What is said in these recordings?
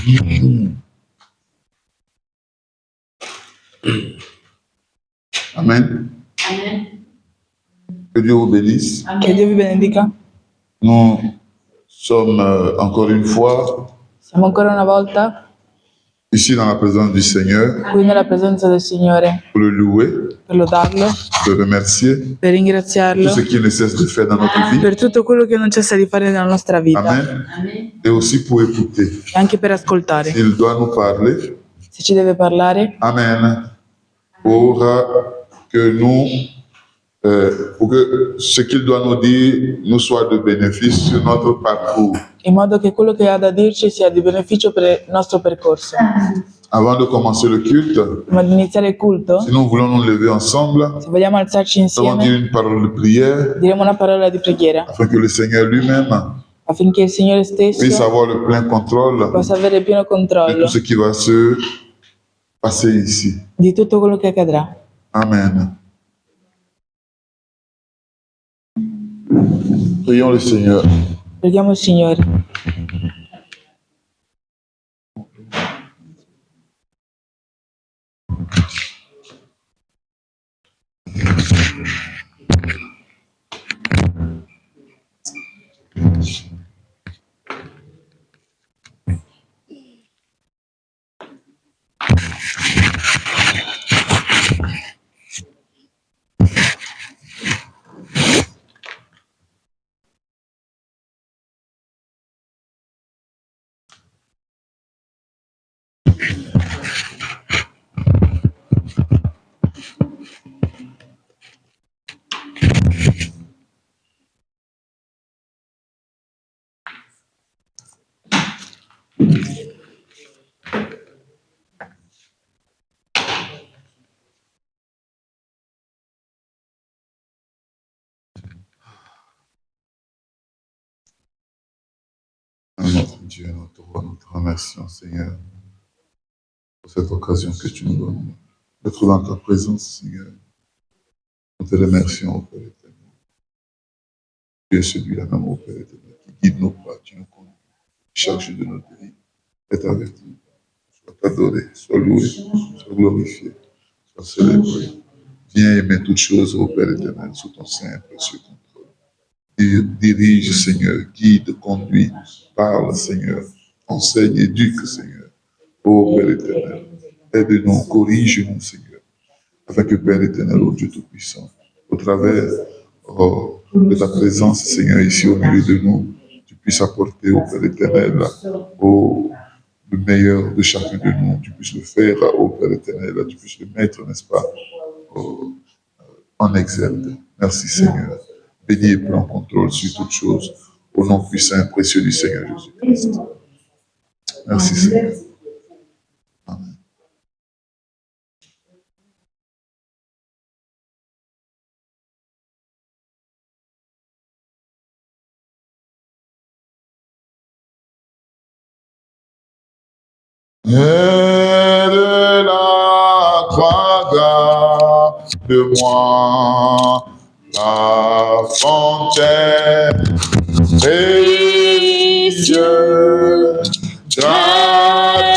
Amen. Amen. Que Dieu vous bénisse. Che Dio vi benedica. Nous sommes encore une fois Siamo ancora una volta ici dans la présence du Seigneur qui nella presenza del Signore pour le louer, per lodarlo, pour le remercier, per tout ringraziarlo ce qu'il ne cesse de faire dans notre vie. per tutto quello che non cessa di fare nella nostra vita. Amen. Amen. Et aussi pour écouter. E anche per ascoltare. S'il doit nous parler, Se ci deve parlare, Amen. Pour que nous, pour que ce qu'il doit nous dire nous soit de bénéfice sur notre parcours. in modo che quello che ha da dirci sia di beneficio per il nostro percorso. Avant de commencer le culte, Prima di iniziare il culto, si nous voulons nous lever ensemble, se vogliamo alzarci nous allons dire insieme, une parole de prière diremo una parola di preghiera afin que le Seigneur lui-même affinché il Signore puisse stesso avoir le plein contrôle possa avere pieno de controllo tout ce qui va se passer ici. di tutto quello che accadrà. Amen. Prions le Seigneur. Preghiamo il Signore. Notre Dieu, notre roi, nous te remercions, Seigneur, pour cette occasion que tu nous donnes d'être dans ta présence, Seigneur. Nous te remercions, ô Père éternel. Tu es celui-là même, ô Père éternel, qui guide nos pas, qui nous conduit chaque jour de notre vie. Est avec nous. Sois adoré, sois loué, sois glorifié, sois célébré. Viens aimer toutes choses, ô Père éternel, sous ton saint et précieux contrôle. Dirige, Seigneur, guide, conduit, parle, Seigneur, enseigne, éduque, Seigneur. Ô Père éternel, aide-nous, corrige-nous, Seigneur, afin que Père éternel, ô Dieu Tout-Puissant, au travers de ta présence, Seigneur, ici au milieu de nous, tu puisses apporter au Père éternel, le meilleur de chacun de nous, tu puisses le faire, ô Père éternel, tu puisses le mettre, n'est-ce pas, en exergue. Merci, Seigneur. Bénis et prends contrôle sur toutes choses, au nom puissant et précieux du Seigneur Jésus-Christ. Merci, Seigneur. Amen. Et de la croix, garde-moi la fontaine précieuse, gratuité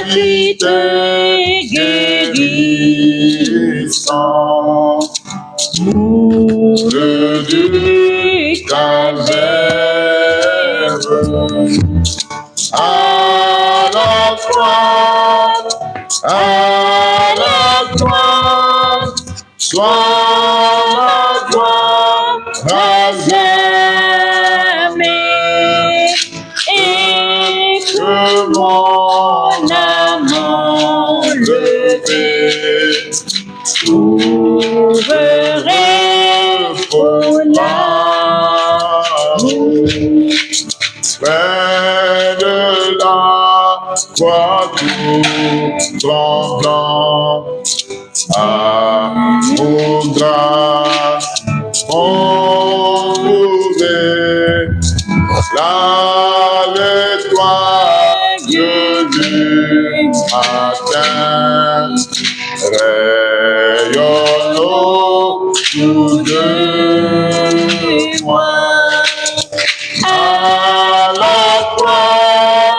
guérissante, moule du calvaire. À la croix, soit ma gloire à jamais, et que mon âme enlevée trouverait pour l'amour. Près de la croix tout tremblant, amour, grâce, enlevé, là l'étoile du matin, rayonnons tous deux loin. À la croix,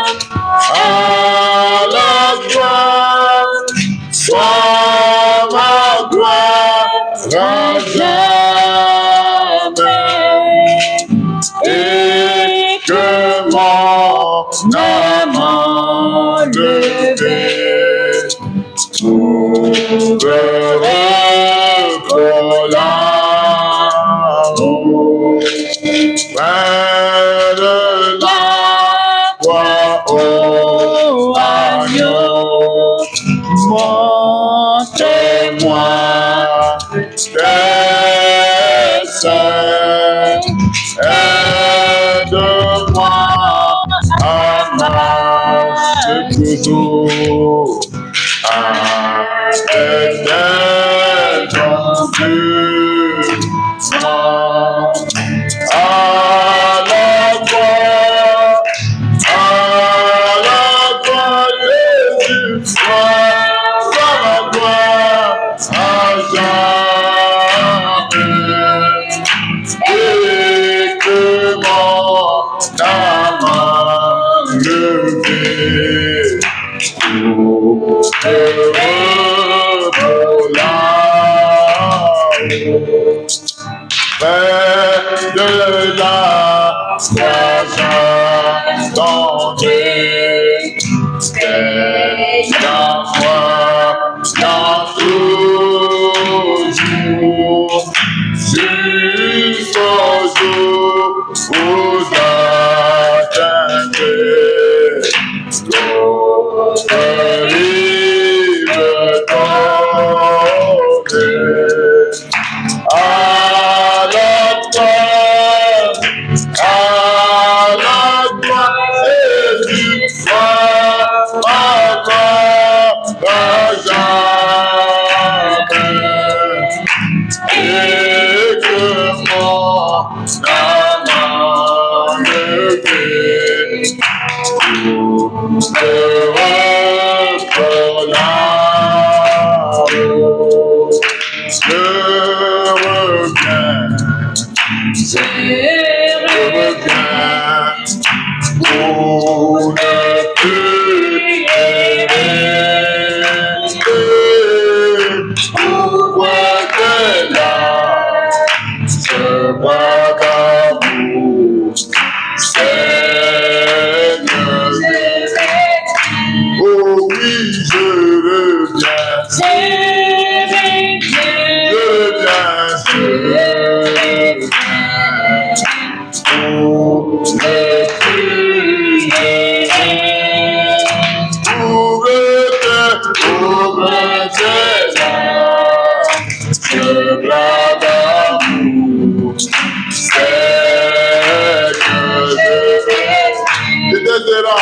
heureux pour l'amour. Près de la croix, ô agneau, montre-moi tes seins, aide-moi à marcher toujours avec tes enseignements. À la croix, Jésus, sois la gloire à jamais. Et que mon âme levée heureux pour l'amour. Près de la croix, j'attendrai la foi dans toujours, jusqu'au jour où j'atteindrai l'autre rive dorée. À la croix, Jésus, sois ma gloire à jamais. Et que mon âme levée, heureux pour l'amour. Je reviens pour ne plus errer, pour être là, ce bras d'amour, Seigneur. Oh oui, je reviens, pour ne plus errer, pour être là, ce bras d'amour, Seigneur. J'étais là,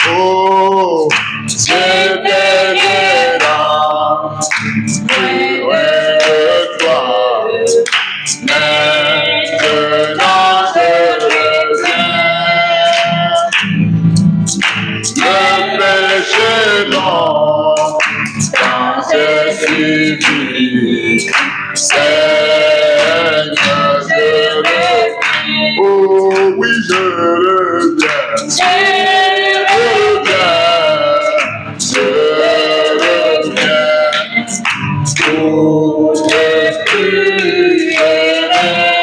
oh, j'étais là, loin de toi. Maintenant je reviens, le péché non, quand j'ai suivi, Seigneur, je reviens. Oh oui, je reviens, je reviens, pour ne plus errer,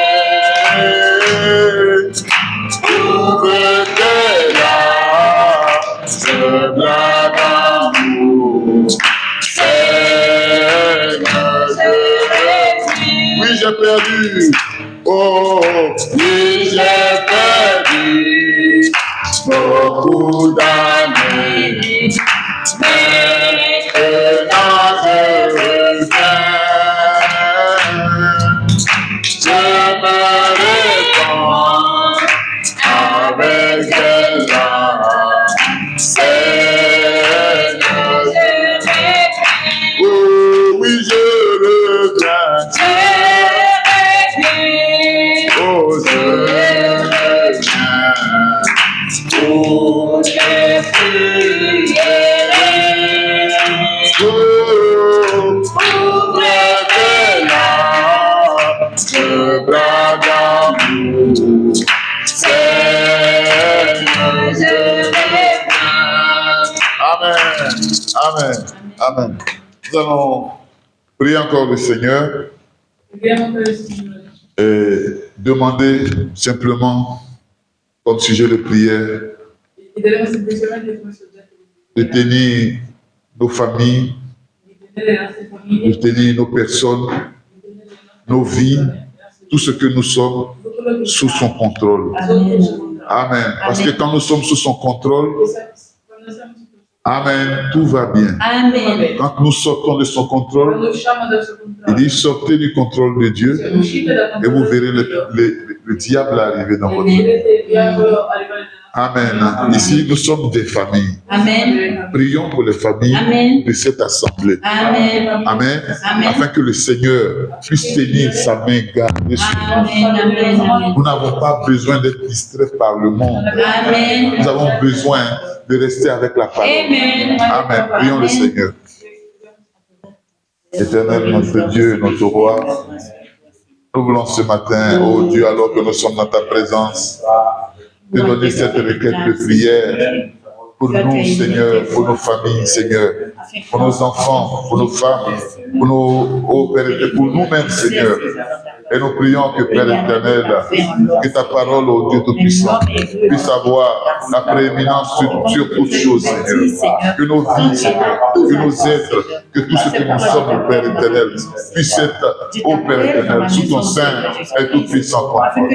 pour être là, ce bras d'amour, Seigneur, je reviens. Oui, j'ai perdu, oh, oui, j'ai perdu beaucoup d'années, maintenant je reviens. Je me répands avec des larmes, Seigneur. Oh oui, je reviens. Oh, je reviens pour ne plus errer. Oh, pour être là, ce bras d'amour, Seigneur, je reviens. Amen, amen, amen. Nous allons prier encore le Seigneur et demander simplement, comme sujet de prière, de tenir nos familles de tenir nos personnes, nos vies, tout ce que nous sommes sous son contrôle. Amen. Parce que quand nous sommes sous son contrôle, amen, tout va bien. Amen. Quand nous sortons de son contrôle, il dit sortez du contrôle de Dieu et vous verrez le diable arriver dans votre vie. Amen. Ici, nous sommes des familles. Amen. Prions pour les familles Amen. de cette assemblée. Amen. Amen. Amen. Afin que le Seigneur puisse tenir sa main gardée sur nous. Amen. Amen. Nous n'avons pas besoin d'être distraits par le monde. Amen. Nous avons besoin de rester avec la parole. Amen. Amen. Prions le Seigneur. Éternel, notre Dieu, notre Roi, nous voulons ce matin, oh Dieu, alors que nous sommes dans ta présence, te donner cette requête de prière pour nous, Seigneur, pour nos familles, Seigneur, pour nos enfants, pour nos femmes, pour nos, oh Père, pour nous-mêmes, Seigneur. Et nous prions que, Père éternel, que ta parole, ô Dieu Tout-Puissant, puisse avoir la prééminence sur toutes choses, Seigneur. Que nos vies, Seigneur, que nos êtres, que tout ce que nous sommes, Père éternel, puisse être, ô Père éternel, sous ton sein et Tout-Puissant contrôle.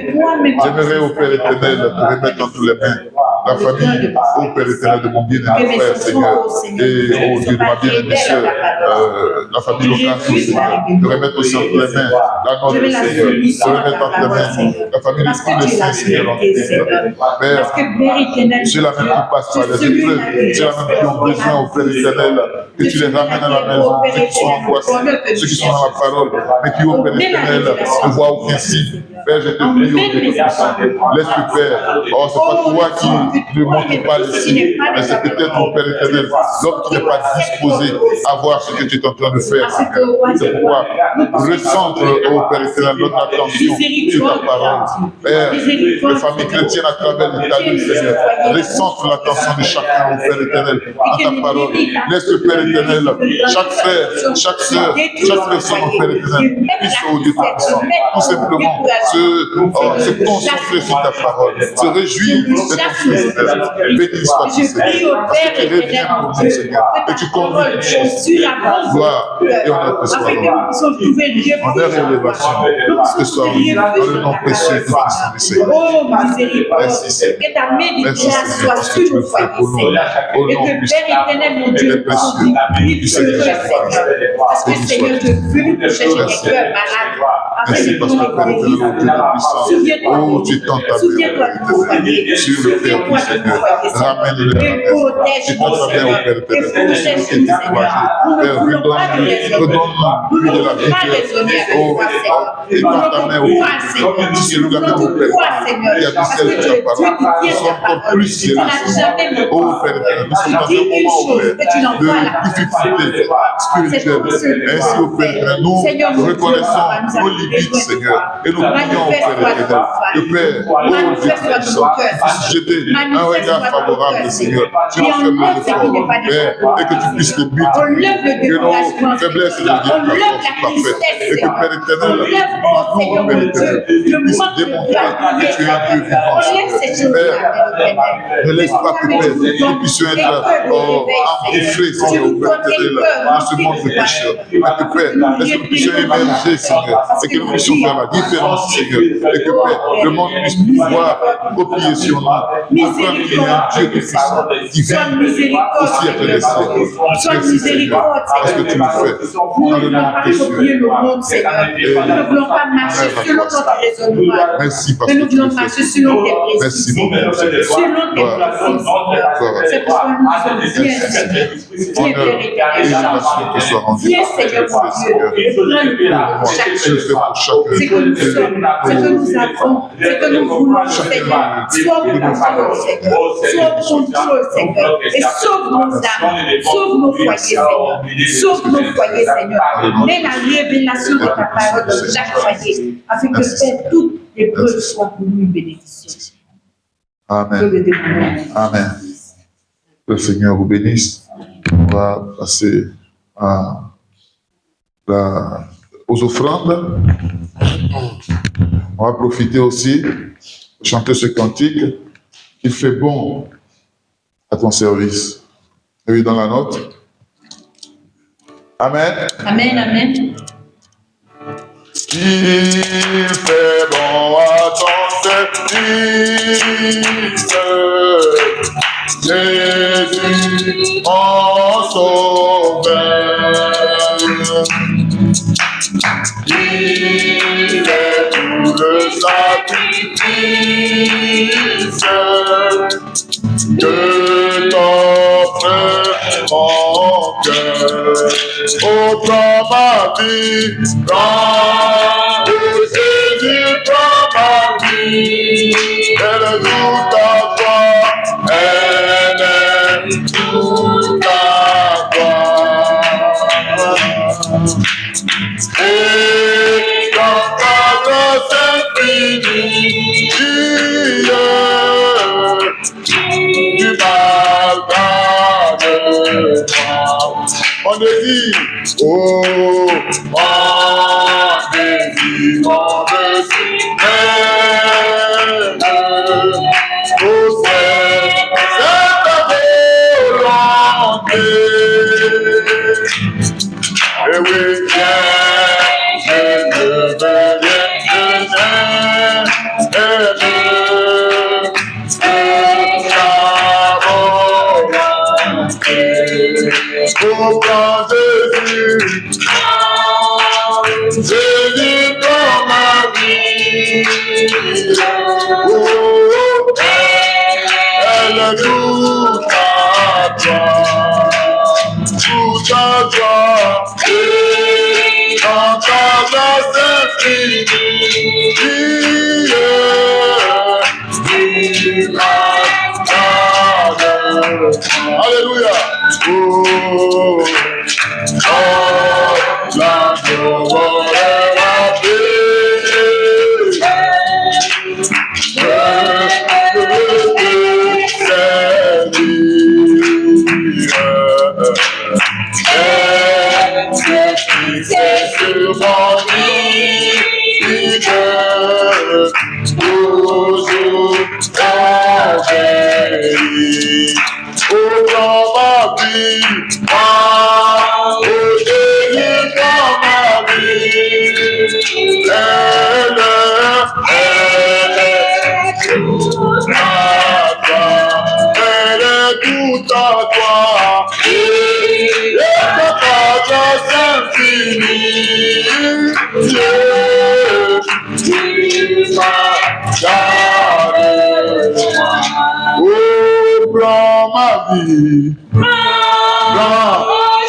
J'aimerais, ô Père éternel, te remettre entre les mains la famille, ô Père éternel, de mon bien-aimé frère, Seigneur, et ô Dieu de ma bien-aimée sœur, la famille locale, Seigneur, te remettre aussi entre les mains la nôtre, Seigneur, te remettre entre les mains la famille de tous les saints, Seigneur, en Père, ceux-là même qui passent par les épreuves, ceux-là même qui ont besoin, ô Père éternel, que tu les ramènes à la maison, ceux qui sont angoissés, ceux qui sont dans la parole, mais qui, ô Père éternel, ne voient aucun signe. Père, je te prie, ô Dieu Tout-Puissant, laisse-le, Père. Oh, c'est pas toi qui ne montres pas ici, mais c'est peut-être, mon Père éternel, l'homme qui n'est pas disposé à voir ce que tu es en train de faire, Seigneur. C'est pourquoi recentre, ô Père éternel, notre attention sur ta parole. Père, les familles chrétiennes à travers l'Italie, Seigneur, recentre l'attention de chacun, ô Père éternel, à ta parole. Laisse le Père éternel, chaque frère, chaque sœur, chaque personne, ô Père éternel, puisse, ô Dieu Tout-Puissant, tout simplement se concentrer sur ta parole, se réjouir de ton Fils. Béni soit-tu, Seigneur, parce que tu reviens pour nous, Seigneur, et tu conduis toutes choses. Gloire et honneur te soit donné. Honneur et élévation te soit rendu dans le nom précieux et tout-puissant du Seigneur. Merci, Seigneur. Merci, Seigneur, parce que tu le fais pour nous. Au nom puissant et précieux du Seigneur Jésus-Christ. Béni sois-tu. Merci parce que Père éternel, Dieu Tout-Puissant, oh, tu tends ta main sur le Père du Seigneur. Ramène-le à la maison. Tu tends ta main au Père éternel. Celui qui est découragé, Père, redonne-lui de la vigueur. Oh, et tends ta main au Père. Dis-lui la main au Père. Il y a du sel sur ta parole. Nous sommes encore plus sérieux. Oh, Père éternel, nous sommes dans un moment, Père, de difficulté spirituelle. Ainsi, au Père éternel, nous reconnaissons nos limites, Seigneur, et nous prions, Père éternel, que Père, oh Dieu Tout-Puissant, puisse jeter un regard favorable, Seigneur, sur nos faibles efforts, Père, et que tu puisses les multiplier, que nos faiblesses deviennent ta force parfaite, et que Père éternel, nous, Père éternel, tu puisses démontrer que tu es un Dieu vivant, Seigneur. Père, ne laisse pas que, Père, nous puissions être engouffrés, Seigneur, au Père éternel, dans ce monde de pécheurs, mais que, Père, laisse que nous puissions émerger, Seigneur, et que nous puissions faire la différence, Seigneur, et que, Père, le monde puisse pouvoir copier sur nous, comprendre qu'il y a un Dieu Tout-Puissant qui vit au siècle des siècles. Merci, Seigneur, parce que tu le fais dans le nom précieux. Merci parce que tu le fais. Merci beaucoup, Seigneur. C'est pourquoi nous sommes bien, Seigneur. Honneur et élévation te soit rendue. Seigneur, Je le fais pour chacun. C'est que nous sommes, c'est que nous avons, c'est que nous voulons, Seigneur. Sois au contrôle, Seigneur. Sois au contrôle, Seigneur. Et sauve nos âmes, sauve nos foyers, Seigneur. Sauve nos foyers, Seigneur. Mets la révélation de ta parole dans chaque foyer, afin que, Père, toutes les preuves soient pour nous une bénédiction. Amen. Amen. Que le Seigneur vous bénisse. On va passer aux offrandes. On va profiter aussi de chanter ce cantique. Il fait bon à ton service. Et oui, dans la note. Amen. Amen, amen. Il fait bon à ton service, Jésus, mon sauveur. Il est tout le sacrifice que t'offre mon cœur. Oh, prends ma vie, prends, oh Jésus, prends ma vie. Elle est toute à toi, elle est toute à toi. Et quand ta grâce infinie, tu pardonnes moi. Mon désir, oh, mon désir, même, oh, c'est ta volonté. Et oui, viens, je veux oh, quand Jésus dans ma vie, oh, elle est tout à toi, tout à toi, et quand ta grâce infinie, tu m'attends. Alléluia. Oh, la gloire est la paix. Je veux te servir. C'est sur mon lit, toujours envers. Oh, dans ma vie, oh, Jésus, dans ma vie, elle est tout à toi, elle est tout à toi, et ta grâce infinie, tu m'as gardé moi. Prends ma vie, prends,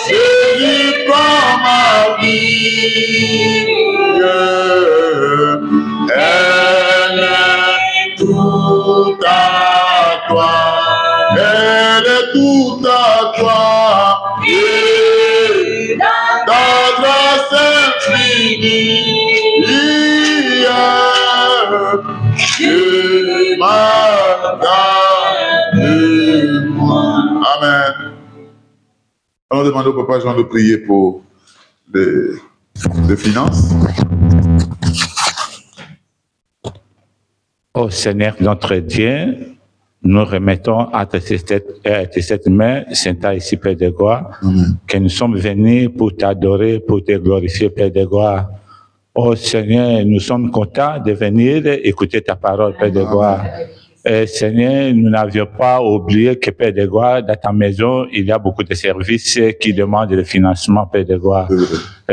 Jésus, prends ma vie, elle est tout à toi, elle est tout à toi, et ta grâce infinie, Dieu m'a gardé. Amen. On demande au Papa Jean de prier pour les finances. Ô Seigneur notre Dieu, nous remettons à tes cette main, Saint ici, Père de gloire, que nous sommes venus pour t'adorer, pour te glorifier, Père de gloire. Ô Seigneur, nous sommes contents de venir écouter ta parole, Père de gloire. Seigneur, nous n'avions pas oublié que, Père de gloire, dans ta maison, il y a beaucoup de services qui demandent le financement, Père de gloire.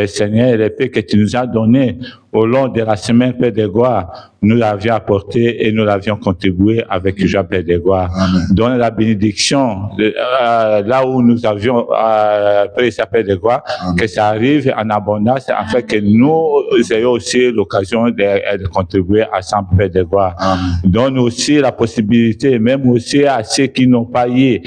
Seigneur, les paix que tu nous as donné au long de la semaine, Père de gloire, nous l'avions apporté et nous l'avions contribué avec Jean, Père de gloire. Donne la bénédiction là où nous avions pris sa Père de gloire, que ça arrive en abondance, afin que nous ayons aussi l'occasion de contribuer à son Père de gloire. Donne aussi la possibilité, même aussi à ceux qui n'ont pas eu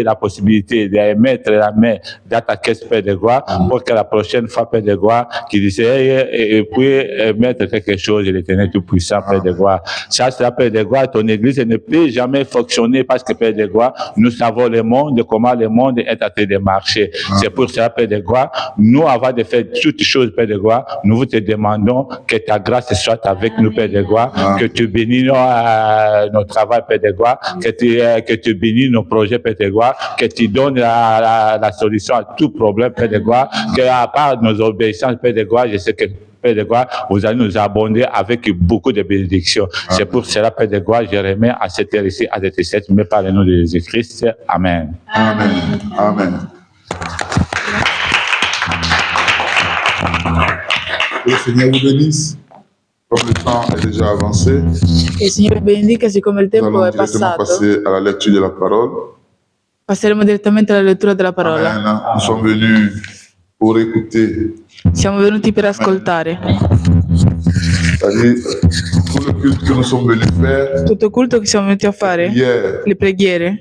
la possibilité de mettre la main dans ta caisse, Père de gloire, pour que la prochaine fois, Père de gloire, qu'ils essaient et puis mettre quelque chose, l'Éternel Tout-Puissant, Père de gloire. Ça, c'est la Père de gloire. Ton Église ne peut jamais fonctionner parce que, Père de gloire, nous savons le monde, comment le monde est en train de marcher. C'est pour cela, Père de gloire, nous, avant de faire toutes choses, Père de gloire, nous te demandons que ta grâce soit avec nous, Père de gloire, que tu bénis nos travail, Père de gloire, que tu bénis nos projets, Père de gloire, que tu donnes la solution à tout problème, Père de gloire, que à part nos obéissances, Père de gloire, je sais que Père de gloire, vous allez nous abonder avec beaucoup de bénédictions. C'est pour cela, Père de gloire, je remets à cette heure ici, à cette sette, mais par le nom de Jésus-Christ. Amen. Amen. Amen. Que le Seigneur vous bénisse. Comme le temps est déjà avancé, Che il Signore benedica, siccome il nous tempo allons è directement passato, passer à la lecture de la parole. passeremo direttamente alla lettura della parola. Amen. Nous sommes venus pour écouter. Siamo venuti per ascoltare. C'est-à-dire, tout le culte que nous sommes venus faire, Tutto il culto che siamo venuti a fare, hier, le preghiere,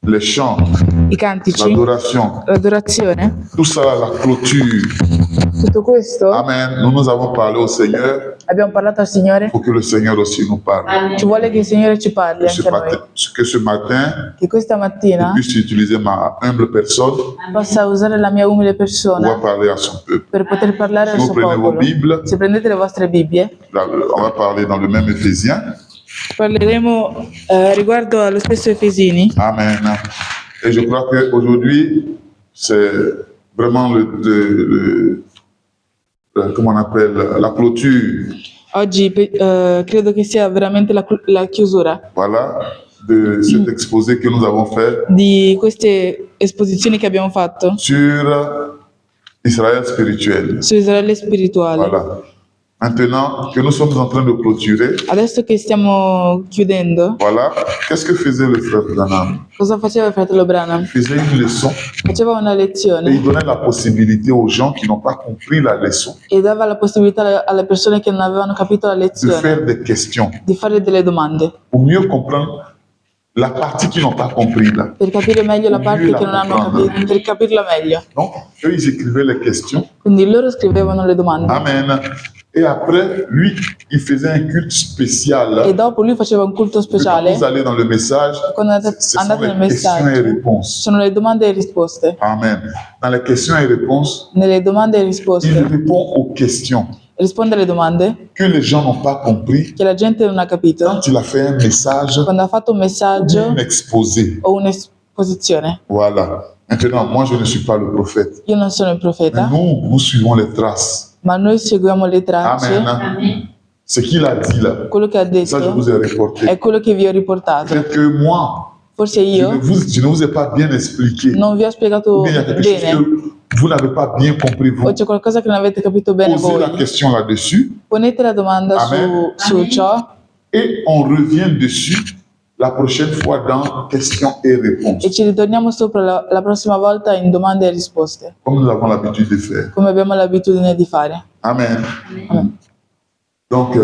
les chants, i cantici, l'adoration, l'adorazione, tout ça, la clôture. tutto questo Amen. Nous avons parlé au Seigneur abbiamo parlato al Signore. pour que le Seigneur aussi nous parle. Ci vuole che il Signore ci parli Que anche a noi. ce matin, Che questa je mattina puisse utiliser ma humble personne possa usare la mia umile pour persona pouvoir parler à son peuple. per poter parlare al Si vous suo prenez vos popolo. Bibles, Se prendete le vostre Bibbie, là, on va parler dans le même Éphésiens. parleremo riguardo allo stesso Efesini. Amen. Et je crois qu'aujourd'hui, c'est vraiment comment on appelle, la clôture, Oggi credo che sia veramente la chiusura voilà, de cet exposé que nous avons fait di queste esposizioni che abbiamo fatto sur Israël spirituel. su Israele spirituale. Voilà. Maintenant que nous sommes en train de clôturer, Adesso che stiamo chiudendo, voilà, qu'est-ce que faisait le frère Branham? cosa faceva il fratello Branham? Il faisait une leçon Faceva una et lezione il donnait la possibilité aux gens qui n'ont pas compris la leçon e dava la possibilità alle persone che non avevano capito la de lezione faire des questions di fare delle domande pour mieux comprendre la partie qu'ils n'ont pas compris là. per capire meglio la parte che non hanno capito, per capirla meglio. Donc, eux, ils écrivaient les questions. Quindi loro scrivevano le domande Amen. Et après, lui, il faisait un culte spécial. e dopo lui faceva un culto Quand speciale. vous allez dans le message, Quando ce sont andate nel les questions et messaggio réponses. sono le domande e risposte. Amen. Dans les questions et réponses, Nelle domande e il risposte répond aux questions risponde alle domande que les gens n'ont pas compris che la gente non ha capito quand il a fait un message quando ha fatto un ou messaggio un exposé. o un'esposizione. Voilà. Maintenant, moi, je ne suis pas le prophète. Io non sono il Mais profeta, nous suivons les traces. ma noi seguiamo le tracce. Amen. Ce qu'il a dit là, Quello che ha ça, je detto vous ai reporté. è quello che vi ho riportato. Peut-être que moi, Forse je io ne vous ai pas bien expliqué. non vi ho Ou spiegato bien il y a quelque chose bene que vous n'avez pas bien compris, vous. o c'è qualcosa che non avete capito bene Posez la voi. question là-dessus Ponete la domanda Amen. su ciò et on revient dessus la prochaine fois dans questions et réponses, e ci ritorniamo sopra la prossima volta in domande e risposte, comme nous avons l'habitude de faire. come abbiamo l'abitudine di fare. Amen. Amen. Donc,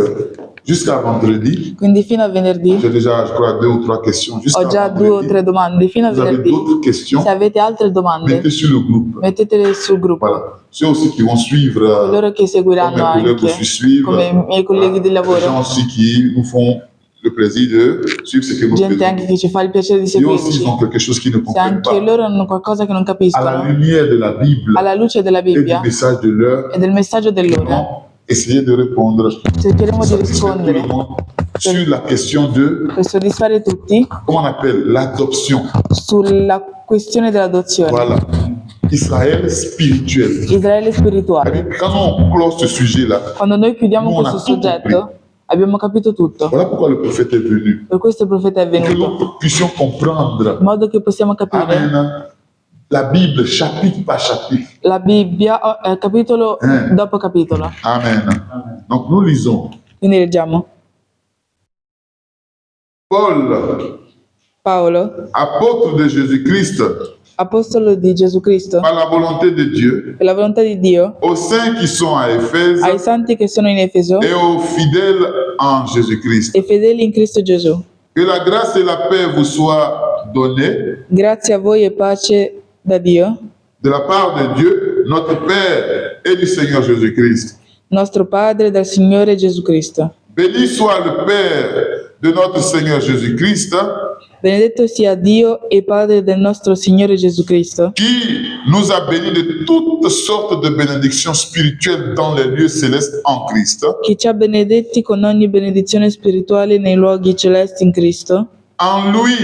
jusqu'à vendredi, Quindi fino a venerdì j'ai déjà, je crois, 2 ou 3 questions. Jusqu'à ho già 2 o 3 vendredi, domande. Fino a vous avez venerdì, d'autres questions, se avete altre domande, mettez sur le groupe. mettetele sul gruppo. Voilà. Ceux aussi qui vont suivre, Loro che comme seguiranno mes collègues anche, aussi suivent, come i miei colleghi di les gens lavoro, aussi qui nous font le plaisir de suivre ce que nous gente faisons. anche che ci fa il piacere di Et aussi, seguirci. ils ont quelque chose qu'ils ne Se comprennent anche pas. loro hanno qualcosa che non À la capiscono, lumière de la Bible alla luce della et du Bibbia message de l'heure, e del messaggio dell'ora, vont essayer de répondre cercheremo di satisfaire tout le rispondere monde sur la question de, per soddisfare tutti comment on appelle, l'adoption. sulla questione dell'adozione. Voilà. Israël spirituel. Israele spirituale. C'est-à-dire, quand on close ce sujet-là, Quando noi chiudiamo Non, questo ha tutto soggetto, abbiamo capito tutto. voilà pourquoi le prophète est venu. Per questo il profeta è Pour que venuto, nous puissions comprendre, in modo che possiamo capire Amen, la Bible chapitre par chapitre. la Bibbia capitolo dopo capitolo. Amen. Donc nous lisons. Quindi leggiamo. Paul, Paolo, apôtre de Jésus-Christ, apostolo di Gesù Cristo, par la volonté de Dieu, per la volontà di Dio, aux saints qui sont à Éphèse ai santi che sono in Efeso et aux fidèles en Jésus-Christ. e fedeli in Cristo Gesù. Que la grâce et la paix vous soient données Grazie a voi e pace da Dio, de la part de Dieu, notre Père, et du Seigneur Jésus-Christ. nostro Padre e dal Signore Gesù Cristo. Béni soit le Père de notre Seigneur Jésus-Christ, Benedetto sia Dio e Padre del nostro Signore Gesù Cristo, qui nous a bénis de toutes sortes de bénédictions spirituelles dans les lieux célestes en Christ. che ci ha benedetti con ogni benedizione spirituale nei luoghi celesti in Cristo. En lui,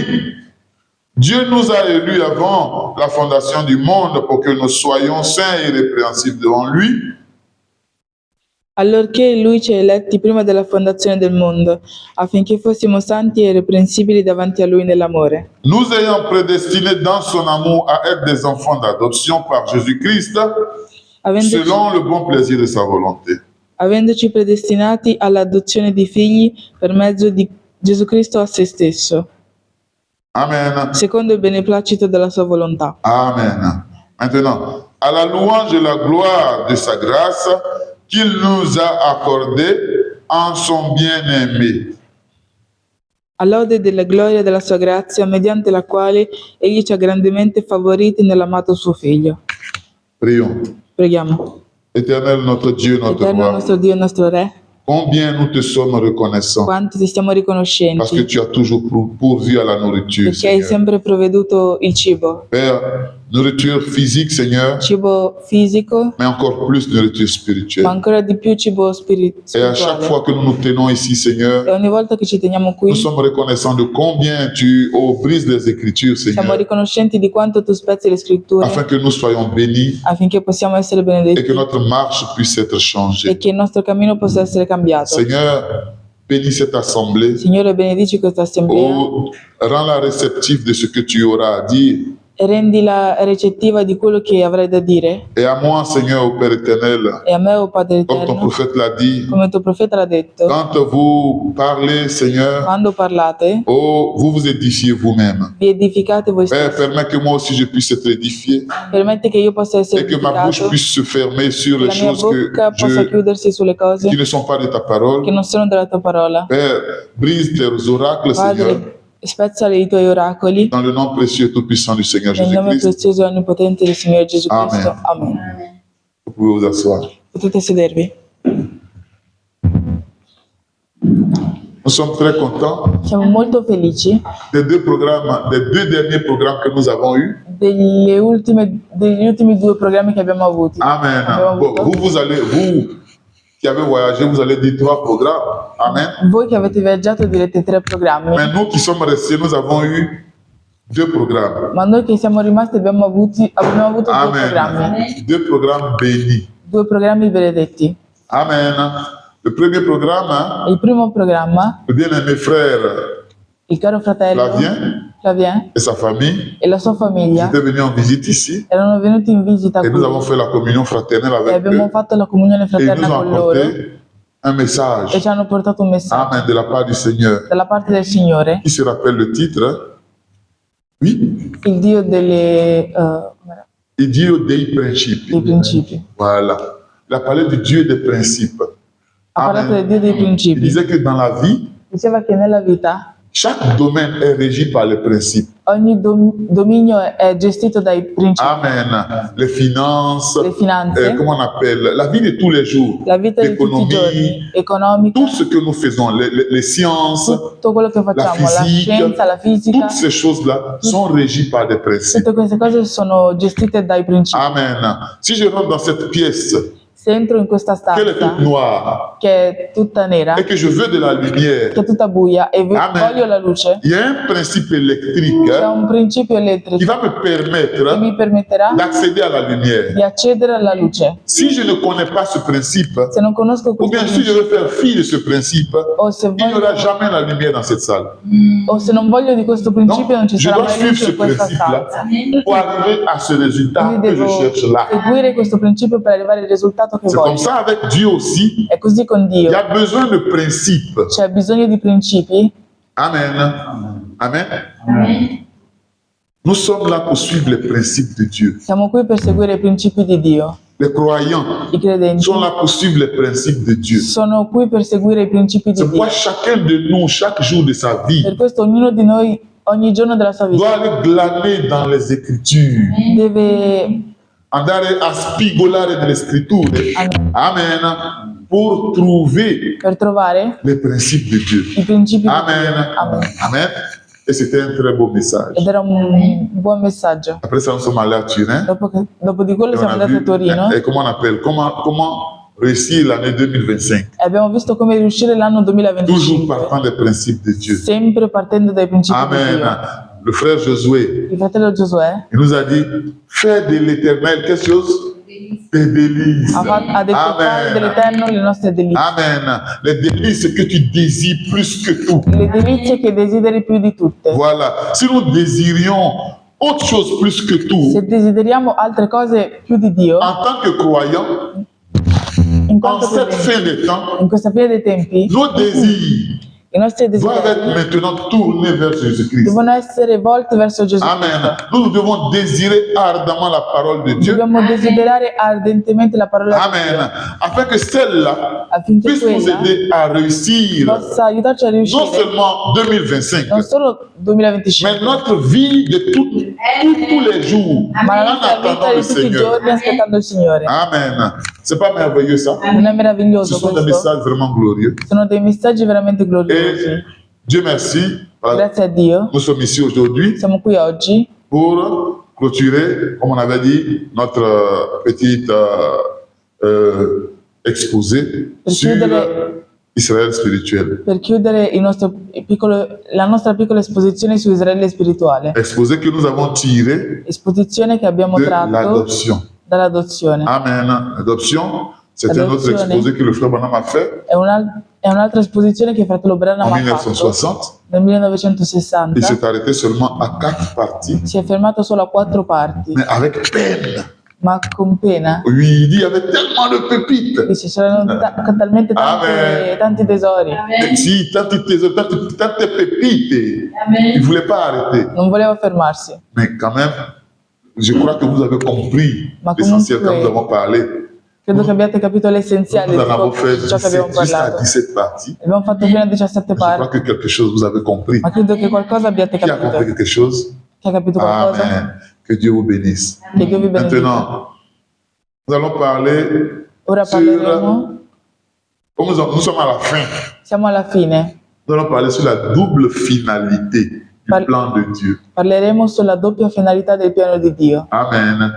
Dieu nous a élus avant la fondation du monde pour que nous soyons saints et irrépréhensibles devant lui. Allorché Lui ci ha eletti prima della fondazione del mondo, affinché fossimo santi e irreprensibili davanti a Lui nell'amore, Nous ayant prédestinés dans son amour à être des enfants d'adoption par Jésus-Christ, avendoci, selon le bon plaisir de sa volonté. avendoci predestinati all'adozione di figli per mezzo di Gesù Cristo a se stesso, Amen. secondo il beneplacito della sua volontà. Amen. Maintenant, à la louange et la gloire de sa grâce qu'il nous a accordée en son bien-aimé. A lode della gloria della sua grazia, mediante la quale Egli ci ha grandemente favoriti nell'amato suo Figlio. Prions. Preghiamo. Éternel, notre Dieu, notre Eterno roi, nostro Dio e nostro Re, combien nous te sommes reconnaissants quanto ti stiamo parce que riconoscenti, tu as toujours pourvu à la nourriture, perché hai Seigneur. sempre provveduto il cibo, Père, nourriture physique, Seigneur, cibo fisico, mais encore plus nourriture ma spirituelle. ancora di più cibo Et à chaque spirituale. fois que nous nous tenons ici, Seigneur, E ogni volta che ci teniamo qui, nous sommes reconnaissants de combien tu brises les Écritures, siamo Seigneur, riconoscenti di quanto tu spezzi le scritture afin que nous soyons bénis affinché possiamo essere et que benedetti notre marche puisse être e changée. che il nostro cammino possa essere cambiato. Seigneur, bénis cette assemblée. Signore, benedici questa assemblea Oh, rends-la réceptive de ce que tu auras à dire. e rendila recettiva di quello che avrai da dire. Et à moi, Seigneur, au Père éternel, E a me, o Padre comme ton Eterno, prophète l'a dit, come il tuo profeta l'ha detto, quand vous parlez, Seigneur, quando parlate, oh, vous vous édifiez vous-même. vi edificate voi Père, stessi. permets que moi aussi je puisse être édifié Permetti che io possa essere et que ma bouche edificato, puisse se fermer sur che les la mia choses que bocca possa chiudersi sulle cose qui ne sont pas de ta che parole. non sono della tua parola. Père, brise tes oracles, Seigneur, Padre, spezza i tuoi oracoli dans le nom précieux et tout-puissant du Seigneur nel nome Jésus-Christ. prezioso e onnipotente del Signore Gesù Amen. Cristo. Amen. Vous pouvez vous asseoir. Potete sedervi. Nous sommes très contents Siamo molto felici des deux derniers programmes que nous avons eus. degli ultimi 2 programmi che abbiamo avuti. Amen. Abbiamo Bon, avuto. vous qui avez voyagé, vous allez dire 3 programmes. Amen. Voi che avete viaggiato direte 3 programmi, Mais nous qui sommes restés, nous avons eu 2 programmes. ma noi che siamo rimasti abbiamo avuto 2 programmi, Amen. 2 programmes bénis. 2 programmi benedetti. Amen. Le premier programme, hein, Il primo programma, le bien-aimé frère il caro fratello Flavien et sa famille e la sua famiglia étaient venus en visite ici erano venuti in visita et qui nous avons fait la communion fraternelle e avec abbiamo eux fatto la comunione et ils nous fraterna ont con loro apporté un message. e ci hanno portato un messaggio Amen. De la part du Seigneur. dalla parte del Signore, Qui se rappelle le titre? Oui. il Dio com'era? Il Dio dei principi. Dei principi. Voilà. Il a parlé du Dieu des principes. Ha parlato del Amen. Dio dei Il principi. disait que dans la vie, Diceva che nella vita chaque domaine est régi par les principes. ogni dominio è gestito dai principi, Amen. Les finances, le finanze, comment on appelle, la vie de tous les jours, la vita di tutti i l'économie, giorni, economica, tout ce que nous faisons, les sciences, tutto quello che facciamo, la physique, scienza, la fisica, toutes ces choses-là sont régies par des principes. tutte queste cose sono gestite dai principi. Amen. Si je rentre dans cette pièce, Se entro in questa qu'elle est toute stanza noire, che è tutta nera, et que je veux de la lumière, che è tutta buia e Amen. voglio la luce, il y a un principe électrique c'è un principio qui elettrico va me che permettre mi permetterà d'accéder à la lumière. di accedere alla luce. Si je ne connais pas ce principe, Se non conosco ou questo bien si je principio, veux faire fi de ce principe, o se, il n'y aura voglio, jamais la lumière dans cette salle. o se non voglio di questo principio, non ci Je sarà dois mai suivre luce ce in questa principe-là stanza. pour arriver à ce résultat Quindi que je devo cherche là. seguire questo principio per arrivare al risultato che C'est comme voglio. ça avec Dieu aussi. È così con Il y Dio. a besoin de principes. C'è bisogno di principi. Amen. Amen. Nous sommes là pour suivre les principes de Dieu. Siamo qui per seguire i principi di Dio. Les croyants I credenti sont là pour suivre les principes de Dieu. sono qui per seguire i principi di C'est Dio. pourquoi chacun de nous, chaque jour de sa vie, Per questo ognuno di noi, ogni giorno della sua doit vita, aller glaner dans les Écritures, deve andare a spigolare nelle Scritture. Amen. pour trouver per trovare les principes de Dieu. i principi di Amen. Dio. Amen. Amen. Et c'était un très beau message. Ed era un buon messaggio. Après ça, nous sommes allés à Turin. Dopo di quello Et on siamo a andati a vu, Torino et comment on appelle, comment réussir l'année 2025. e abbiamo visto come riuscire l'anno Toujours 2025, partant des principes de Dieu. sempre partendo dai principi di Amen. Dio. Le frère Josué, Il fratello Giosuè il nous a dit, fais de l'éternel quelque chose? Des délices. ha detto fare dell'Eterno le nostre delizie. Amen. Les délices que tu désires plus que tout. Le delizie che desideri più di tutte. Voilà. Si nous désirions autre chose plus que Se tout, desideriamo altre cose più di Dio, en tant que croyants, in en quanto cette credenti, fin des temps, in questa fine dei tempi, nos désirs i nostri doivent desideri être maintenant tournés vers Jésus-Christ. devono essere volti verso Gesù Amen. Cristo. Nous devons désirer ardemment la parole de Dieu. Dobbiamo desiderare ardentemente la parola di Amen. Dio Afin que celle-là affinché puisse nous quella aider à réussir possa aiutarci a non riuscire seulement 2025, non solo mais 2025, notre vie de tous les jours ma la en nostra vita attendant le di tutti i Seigneur. giorni aspettando il Signore. Amen. C'est pas merveilleux ça? Non è Ce meraviglioso sont des questo? messages vraiment glorieux. Sono dei messaggi veramente gloriosi. Et Dieu merci. Voilà. Grazie a Dio Nous sommes ici aujourd'hui siamo qui oggi pour clôturer, comme on avait dit, notre petite exposé sur chiudere- Israël spirituel. per chiudere la nostra piccola esposizione su Israele spirituale. Exposé que nous avons tiré Esposizione che abbiamo de tratto l'adoption. dall'adozione. Amen. L'adoption, c'est un autre L'adozione. exposé que le frère Branham a fait È un'altra esposizione che fratello Branham en ha fatto 1960. nel 1960. Il s'est arrêté seulement à 4 parties, Si è fermato solo a 4 parti, mais avec peine. ma con pena. Oui, il dit, il y avait tellement de pépites. Dice, c'erano talmente Amen. tanti tesori. Si, tante pépites. Il ne voulait pas arrêter. Non voleva fermarsi. Mais quand même, je crois que vous avez compris Ma l'essentiel quand comunque- nous avons parlé. Credo che abbiate capito l'essenziale Nous di en avons fait ciò che abbiamo 17, jusqu'à parlato. 17 parties. Abbiamo fatto fino a 17 Je crois parti, que quelque chose vous avez compris. ma credo che qualcosa abbiate Qui a capito. compris quelque chose? Chi ha capito qualcosa? Amen. Que Dieu vous bénisse. Che Dio vi benedica. Maintenant, nous allons parler Ora sur, parleremo, comme nous sommes à la fin, siamo alla fine, nous allons parler sur la double finalité du Par- plan de Dieu. parleremo sulla doppia finalità del piano di Dio. Amen.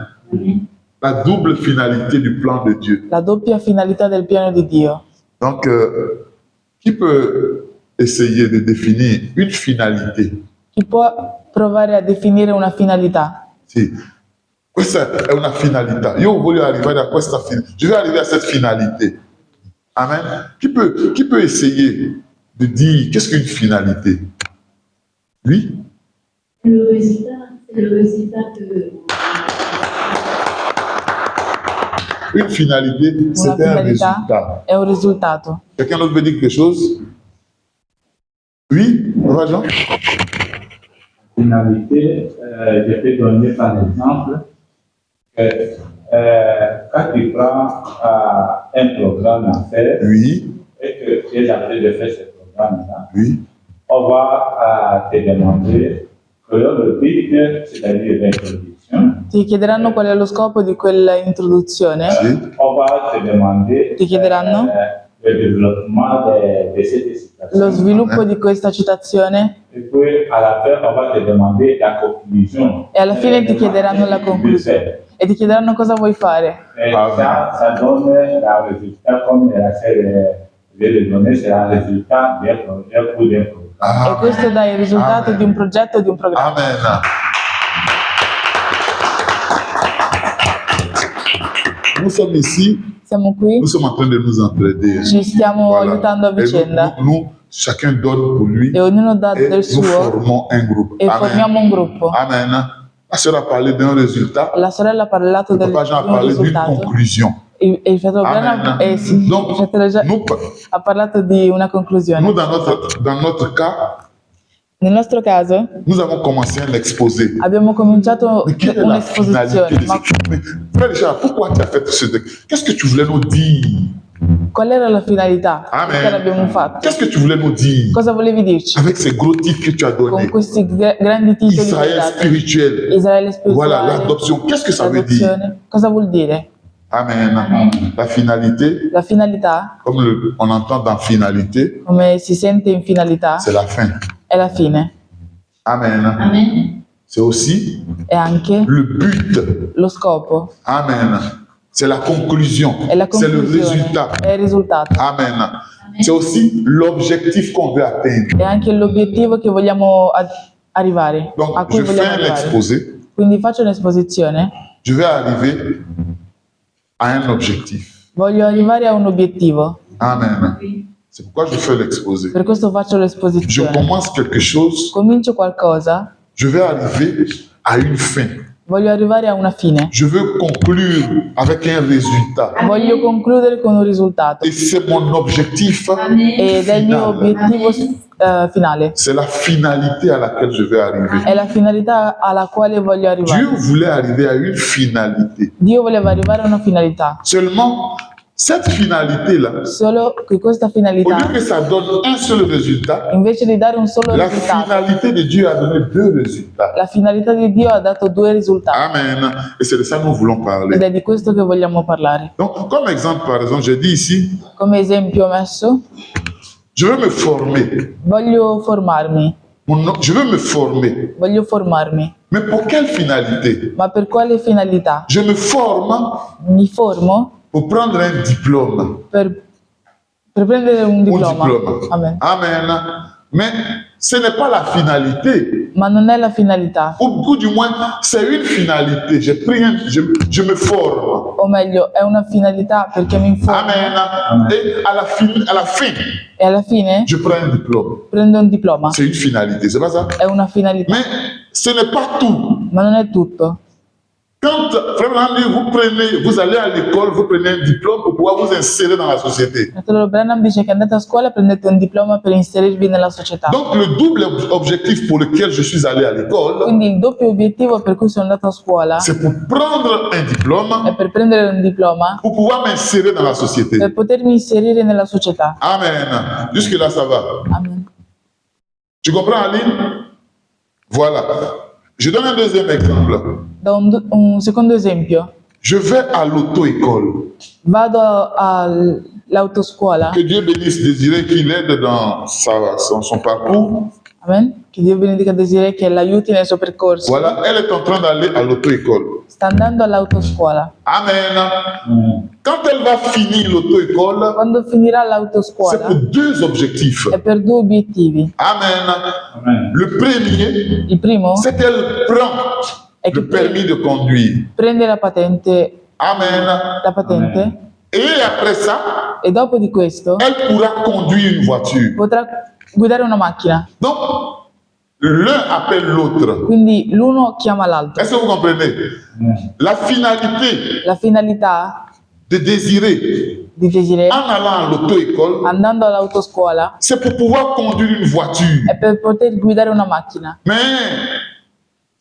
La double finalité du plan de Dieu. La doppia finalità del piano di Dio. Donc, qui peut essayer de définir une finalité? Chi può provare a definire una finalità? Sì. Questa è una finalità. Io voglio arrivare a questa finalità. Je vais arriver à cette finalité. Amen. Qui peut essayer de dire qu'est-ce qu'une finalité? Lui? C'est le résultat de... Une finalité, c'est Una un finalità résultat. è un risultato. Quelqu'un d'autre veut dire quelque chose? Oui? Papa Jean? Finalité, je peux donner par exemple que quand tu prends un programme à faire Oui. et que tu es en train de faire ce programme-là, Oui. on va te demander quel est le but, c'est-à-dire l'introduction. Ti chiederanno qual è lo scopo di quella introduzione. Si. On va te demander Ti chiederanno le développement de cette citation. lo sviluppo di questa citazione Et puis à la fin, on va te demander la conclusion. e alla fine ti chiederanno la conclusione e ti chiederanno cosa vuoi fare. Et ça donne le résultat, comme la sœur vient de donner, c'est le résultat d'un projet ou d'un programme. E questo dà il risultato Amen. di un progetto o di un programma. Amen. Nous sommes ici, Siamo qui, nous sommes en train de nous entraider. ci stiamo Voilà. aiutando a Et vicenda nous, chacun donne pour lui e ognuno dà et del nous suo formons un groupe. e formiamo un gruppo. Amen. La sœur a parlé d'un résultat, La sorella ha parlato le di papa Jean a un parlé d'une risultato conclusion. e il fratello Branham Amen. sì, il Donc, fratello Gia- nous, ha parlato di una conclusione. nous dans notre cas, Nel nostro caso nous avons commencé un exposé. abbiamo cominciato Mais quelle est la finalité un'esposizione, de ma Mais, frère Richard, pourquoi tu as fait ce truc? Qu'est-ce que tu voulais nous dire? qual era la finalità? Perché l'abbiamo Amen. fatto? Qu'est-ce que tu voulais nous dire? Cosa volevi dirci? Avec ces gros titres que tu as Con donnés. questi grandi titoli che hai Israël dato. spirituel. Israele spirituale, Voilà, l'adoption. Qu'est-ce que ça veut dire? l'adozione. Cosa vuol dire? Amen. La finalité, La finalità, comme on entend dans finalité, come si sente in finalità, c'est la fin. è la fine. Amen. Amen. C'est aussi È anche le but. lo scopo, Amen. C'est la conclusion. è la C'est le conclusione, résultat. è il risultato. Amen. C'est aussi l'objectif qu'on veut atteindre. È anche l'obiettivo che vogliamo arrivare, a Donc, cui je vogliamo fais arrivare. l'exposé. Quindi faccio un'esposizione, Je vais arriver à un objectif. voglio arrivare a un obiettivo, Amen. C'est pourquoi je fais l'exposé. per questo faccio Je l'esposizione. commence quelque chose, Comincio qualcosa, je vais arriver à une fin. voglio arrivare a una fine, Je veux conclure avec un résultat. voglio concludere con un risultato Et c'est mon objectif Amen. ed è il mio finale. obiettivo finale, C'est la finalité à laquelle je vais arriver. è la finalità alla quale voglio Dieu arrivare. voulait arriver à une finalité. Dio voleva arrivare a una finalità, Seulement, cette finalité-là, solo che questa au finalità, lieu que ça donne un seul résultat, invece di dare un solo la risultato, finalité de Dieu a donné deux résultats. la finalità di Dio ha dato due risultati Amen. Et c'est de ça que nous voulons ed parler. è di questo che vogliamo parlare. Donc, comme exemple, par exemple, j'ai dit ici, Come esempio ho messo, je veux me former. voglio formarmi, Je veux me former. voglio formarmi, Mais pour quelle finalité? ma per quale finalità? Je me forme Mi formo pour prendre un diplôme. per prendere un Un diploma. diplôme. Amen. Amen. Mais ce n'est pas la finalité. Ma non è la finalità, Ou du moins, c'est une finalité. J'ai pris je me forme. o meglio, è una finalità perché mi informo Amen. Et à la fin, e alla fine je prends un diplôme. prendo un diploma. C'est une finalité, c'est pas ça? È una finalità, Mais ce n'est pas tout. ma non è tutto. Quand vraiment vous allez à l'école, vous prenez un diplôme pour pouvoir vous insérer dans la société. Fratello Branham dice che andate a scuola e prendete un diploma per inserirvi nella società. Donc le double objectif pour lequel je suis allé à l'école, Quindi il doppio obiettivo per cui sono andato a scuola c'est pour prendre un è diplôme per prendere un diploma pour pouvoir m'insérer dans la société. per potermi inserire nella società. Amen. Jusque-là, ça va. Amen. Tu comprends, Aline? Voilà. Je donne un deuxième exemple. Da un secondo esempio, Je vais à l'auto-école. vado all'autoscuola, Que Dieu bénisse Désiré, qui l'aide dans son parcours. amen, che Dio benedica Desiree che l'aiuti nel suo percorso. Voilà, elle est en train d'aller à l'auto-école. Sta andando all'autoscuola. Amen. Quand elle va finir l'auto-école, Quando finirà c'est pour l'autoscuola deux objectifs. è per due obiettivi. Amen. Le premier, Il primo c'est qu'elle prend è che le permis de conduire. prende la patente, Amen. Et après ça, e dopo di questo elle pourra conduire une voiture. potrà guidare una macchina. Donc, l'un appelle l'autre. Quindi l'uno chiama l'altro. Est-ce que vous comprenez? La finalité La finalità de désirer di Desiree, en allant à l'auto-école, andando all'autoscuola, c'est pour pouvoir conduire une voiture. è per poter guidare una macchina. Mais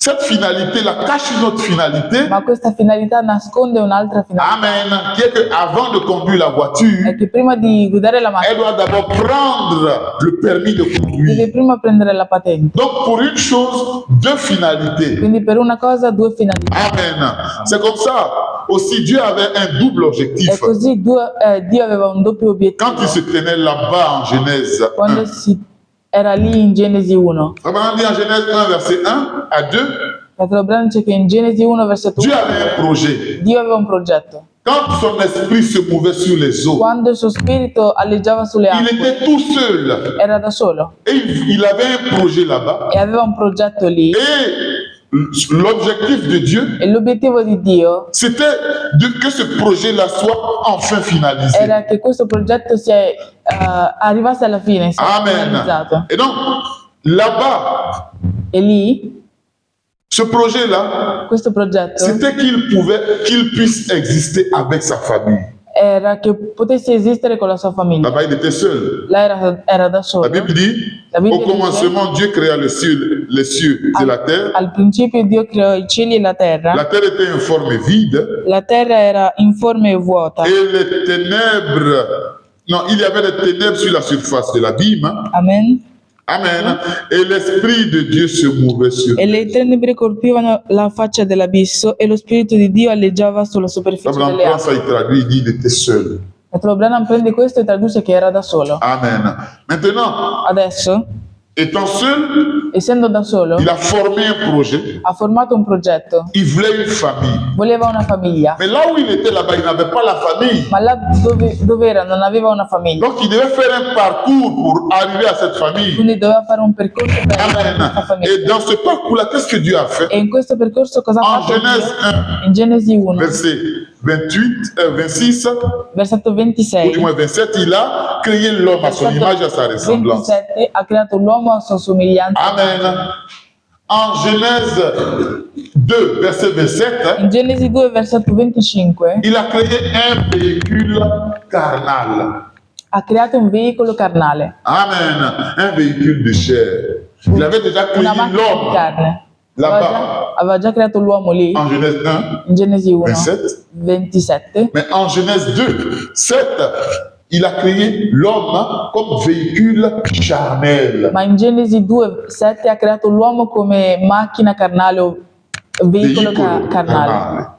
cette finalité-là cache une autre finalité. Ma questa finalità nasconde un'altra finalità. Amen. Qui est qu'avant de conduire la voiture, È che prima di guidare la macchina elle doit d'abord prendre le permis de deve conduire. prima prendere la patente. Donc, pour une chose, deux finalités. Quindi per una cosa due finalità. Amen. C'est comme ça. Aussi, Dieu avait un double E objectif. così Dio aveva un doppio obiettivo. Quand il se tenait là-bas en Genèse Quando 1, era lì in Genesi 1. Abraham dit en Genèse 1, verset 1 à 2, Fratello Branham dice che in Genesi 1 versetto Dieu 1 avait un projet. Dio aveva un progetto. Quand son esprit se mouvait sur les eaux, Quando il suo spirito alleggiava sulle il acque était tout seul. era da solo Et il avait un projet là-bas. e aveva un progetto lì. Et l'objectif de Dieu, E l'obiettivo di Dio c'était que ce projet-là soit enfin finalisé. era che questo progetto arrivasse alla fine, sia finalizzato. Amen. Et donc, là-bas, E lì, ce projet-là, questo progetto c'était qu'il puisse exister avec sa famille. era che potesse esistere con la sua famiglia. Là-bas, il était seul. Là era da solo. La Bible dit, La Bibbia au dice, commencement, Dieu créa les cieux et la terre. al principio Dio creò i cieli e la terra. La terre était informe et vide. La terra era informe e vuota. Et les ténèbres, non, il y avait des ténèbres sur la surface de l'abîme. Amen. Amen. Et l'Esprit de Dieu se mouvait sur e le lui. tenebre colpivano la faccia dell'abisso e lo Spirito di Dio alleggiava sulla superficie Abraham delle prend ça, acque. il traduit, il dit il était seul. Fratello Branham prende questo e traduce che era da solo. Amen. Maintenant, Adesso, étant seul, essendo da solo, il a formé un projet. ha formato un progetto. Il voulait une famille. Voleva una famiglia, Mais là où il était là-bas, il n'avait pas la famille. ma là dove era non aveva una famiglia. Donc il devait faire un parcours pour arriver à cette famille. Quindi doveva fare un percorso per arrivare a questa Amen. famiglia. Et dans ce parcours-là, qu'est-ce que Dieu a fait? E in questo percorso cosa ha En fatto Genèse Dio? 1, In Genesi 1, verset 26, versetto ou 26, du moins 27, il a créé l'homme à son image et à sa ressemblance. 27 ha creato l'uomo a sua somiglianza. Amen. En Genèse 2, verset 27, In Genesi 2, versetto 25, il a créé un véhicule carnal. ha creato un veicolo carnale, Amen. Un véhicule de chair. Il avait déjà créé una macchina di l'homme carne. là-bas. Aveva già creato l'uomo lì, En Genèse 1, in Genesi 1, 27. 27, Mais en Genèse 2, 7, il a créé l'homme comme véhicule charnel. ma in Genesi 2, 7 ha creato l'uomo come macchina carnale o veicolo carnale. carnal.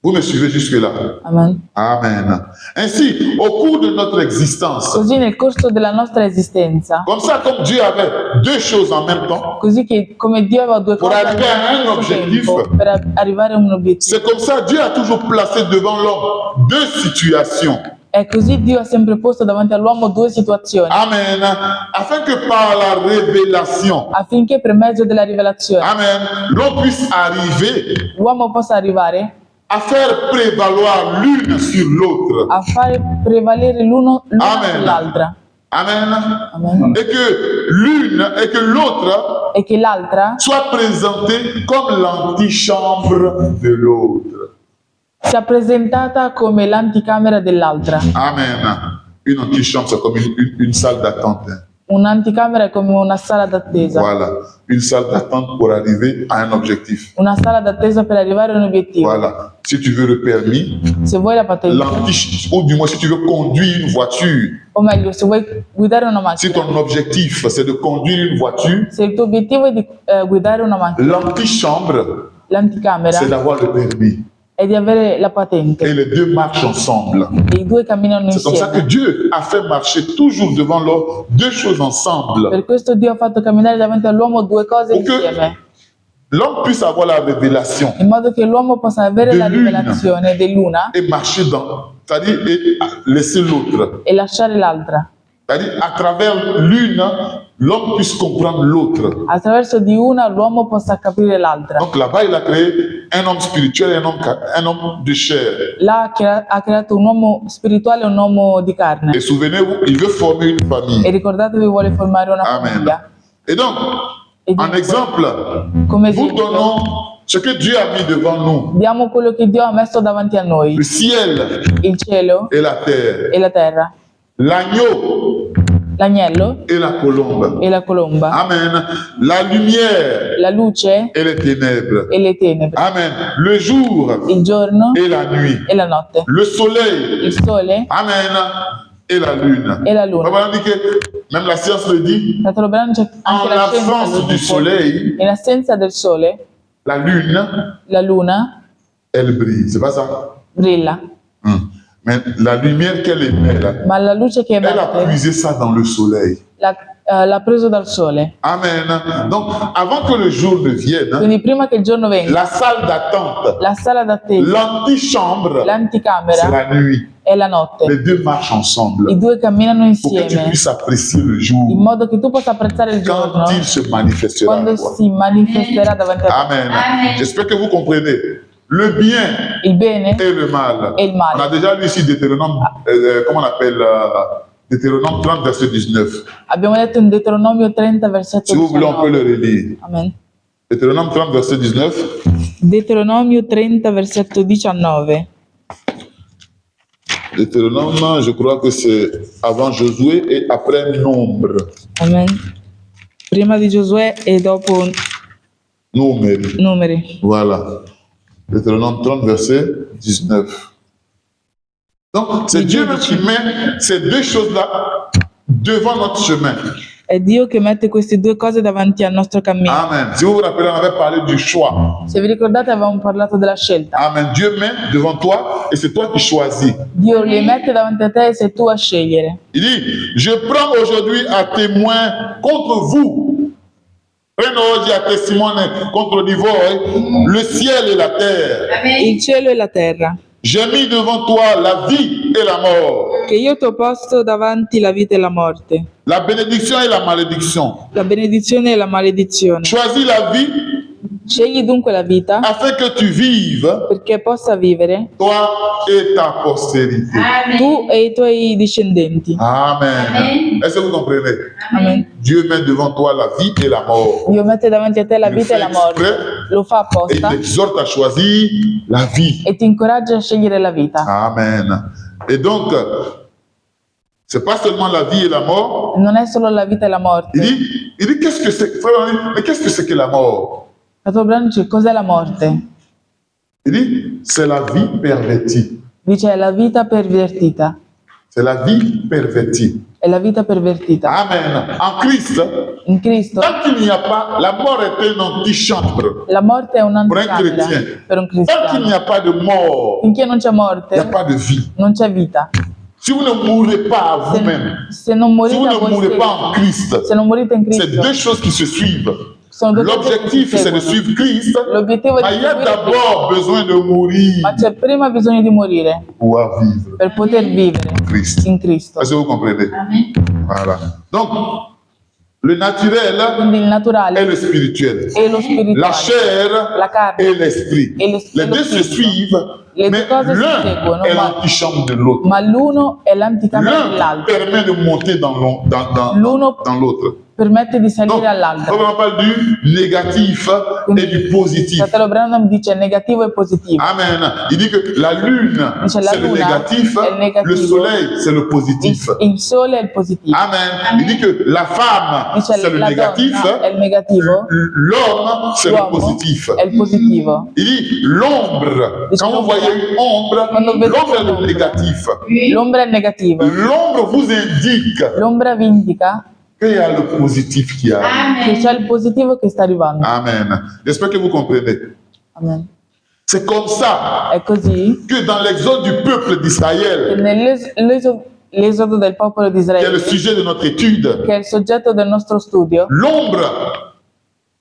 Vous me suivez jusque-là? Amen. Amen. Ainsi, au cours de notre existence, Così nel corso della nostra esistenza, comme ça, comme Dieu avait deux choses en même temps, così che come Dio aveva due Pour cose arriver à un allo stesso objectif. tempo, per arrivare a un obiettivo. c'est comme ça, Dieu a toujours placé devant l'homme deux situations. E così Dio ha sempre posto davanti all'uomo due situazioni, Amen. Afin que par la révélation, affinché per mezzo della rivelazione Amen, l'on puisse arriver l'uomo possa arrivare à faire prévaloir l'une sur l'autre. a fare prevalere l'una Amen. sull'altra. Amen. Amen. Et que l'autre E che l'altra soit présentée comme l'antichambre de l'autre. sia presentata come l'anticamera dell'altra. Amen. Une antichambre, c'est comme une salle d'attente. Hein. Un'anticamera è come una sala d'attesa, Voilà. Une salle d'attente pour arriver à un objectif. una sala d'attesa per arrivare a un obiettivo. Voilà. Si tu veux le permis, Se vuoi la patente, ou du moins si tu veux conduire une voiture, o meglio, se vuoi guidare una si macchina, ton objectif c'est de conduire une voiture, se il tuo obiettivo è di guidare una macchina, l'antichambre, l'anticamera c'est d'avoir le permis. è di avere la Et patente. les deux marchent ensemble. E i due camminano C'est comme ça que insieme. Dieu a fait marcher toujours devant l'homme deux choses ensemble. Per questo Dio ha fatto camminare davanti all'uomo due cose Pour que insieme, l'homme puisse avoir la révélation in modo che l'uomo possa avere De la l'una. rivelazione dell'una et marcher dans, c'est-à-dire et laisser l'autre. e lasciare l'altra. C'est-à-dire à travers l'une, l'homme puisse comprendre l'autre. Attraverso di una l'uomo possa capire l'altra. Donc là-bas, il a créé un homme spirituel et un homme de chair. Là ha creato un uomo spirituale e un uomo di carne. Et souvenez-vous, il veut former une famille. E ricordatevi, vuole formare una Amen. famiglia. Et donc, E en dunque, exemple, come nous esempio, donnons ce que Dieu a mis devant nous. diamo quello che Dio ha messo davanti a noi, Le ciel il cielo et la terre. e la terra, L'agneau l'agnello et la colombe. e la colomba, Amen. La lumière la luce et les ténèbres. e le tenebre, Amen. Le jour il giorno et la nuit. e la notte, Le soleil. il sole Amen. Et la lune. e la luna. Voilà, on dit que même la science le dit. Fratello Branham, c'è En anche la scienza l'absence lo du dice. soleil, In assenza del sole, la lune, la luna elle brille. C'est pas ça? brilla, Mais la lumière qu'elle émet, là, ma la luce che elle a emette puisé ça dans le soleil. l'ha preso dal sole. Amen. Donc, avant que le jour ne vienne, Quindi prima che il giorno venga, la salle d'attente, la sala d'attesa, l'antichambre, c'est l'anticamera la nuit. e la notte. Les deux marchent ensemble I due camminano pour que tu insieme puisses apprécier le in jour modo che tu possa apprezzare il giorno quand il se manifestera. quando si manifesterà davanti a te. Amen. J'espère que vous comprenez. Le bien Il bene et le mal. e il On a male. déjà lu ici Deutéronome, comment on appelle Deutéronome 30, verset 19. Abbiamo letto in Deuteronomio 30, versetto Si vous voulez, on peut 19. le relire. Amen. Deutéronome 30, verset 19. Deuteronomio 30, versetto 19. Deutéronome, je crois que c'est avant Josué et après Nombre. Amen. Prima di Giosuè e dopo Numeri. Numeri. Voilà. Deutéronome 30, verset 19. Donc, c'est Dieu même qui met ces deux choses-là devant notre chemin. È Dio che mette queste due cose davanti al nostro cammino. Amen. Si vous vous rappelez, on avait parlé du choix. Se vi ricordate avevamo parlato della scelta. Amen. Dieu met devant toi et c'est toi qui choisis. Dio li mette davanti a te e sei tu a scegliere. Il dit, je prends aujourd'hui à témoin contre vous. Prendo oggi a testimone contro di voi le ciel et la terre. Il cielo e la terra. J'ai mis devant toi la vie et la mort, Che io ti ho posto davanti la vita e la morte, la bénédiction et la malédiction. la benedizione e la maledizione. Choisis la vie Scegli dunque la vita afin que tu vives, perché possa vivere toi et ta postérité. tu e i tuoi discendenti. Amen. Est-ce que vous comprenez? Amen. Dieu met devant toi la vie et la mort. Dio mette davanti a te la Il vita e la fait morte, exprès lo fa et il apposta t'exhorte à choisir la vie. e ti incoraggia a scegliere la vita. Amen. Et donc, c'est pas seulement la vie et la mort. Non è solo la vita e la morte. Il dit qu'est-ce que c'est, frère, mais qu'est-ce que c'est que la mort? Fratello Brano dice cos'è la morte? Il dit, c'est la vie pervertie. Dice è la vita pervertita. C'est la vie pervertie. È la vita pervertita. Amen. En Christ, In Cristo tant qu'il n'y a pas, la mort est une antichambre. la morte è Pour un un'anticamera chrétien. per un Tant qu'il n'y cristiano. a pas de mort, Finché non c'è il n'y a morte, pas de vie. non c'è vita. Si vous ne mourrez pas à vous-même, Se non si morite vous a ne voi mourrez pas en stessi, Christ, se non morite in c'est Cristo, deux choses qui se suivent. sono due cose che si L'objectif, c'est de seguono. suivre Christ, L'obiettivo è mais di il y a seguire Cristo, d'abord besoin de mourir ma c'è prima bisogno di morire pour pouvoir vivre per poter vivere Christ. in Cristo. Est-ce que vous comprenez? Voilà. Donc, le naturel Quindi il et naturale le spirituel. e lo La spirituale, chair la carne et l'esprit. e Les deux se spirito. suivent, Le mais due cose si l'un seguono, est ma, l'antichambre de l'autre. ma l'uno è l'anticamera L'un dell'altro. permet de monter dans L'uno l'autre. permette di Donc, salire all'altro. on parle du négatif et du positif. Fratello Branham dice negativo e positivo. Amen. Il dit que la lune, Dice la c'est le luna négatif, è il negativo. le soleil, c'est le positif. Il sole è il positivo. Amen. Il dit que la femme, Dice c'est le la négatif, donna è il negativo, l'homme, c'est le l'uomo positif. è il positivo. Il dit l'ombre. Dice Quand vous l'ombra. voyez une ombre, Quando vedete l'ombre est le l'ombra. négatif. L'ombra è negativo. L'ombre vous indique L'ombra vi indica qu'il y a le positif qui arrive. che c'è il positivo che sta arrivando. Amen. J'espère que vous comprenez. Amen. C'est comme ça È così que dans l'exode du peuple che d'Israël, nell'esodo del popolo di qui est le Israele, sujet de notre étude, che è il soggetto del nostro studio, l'ombre,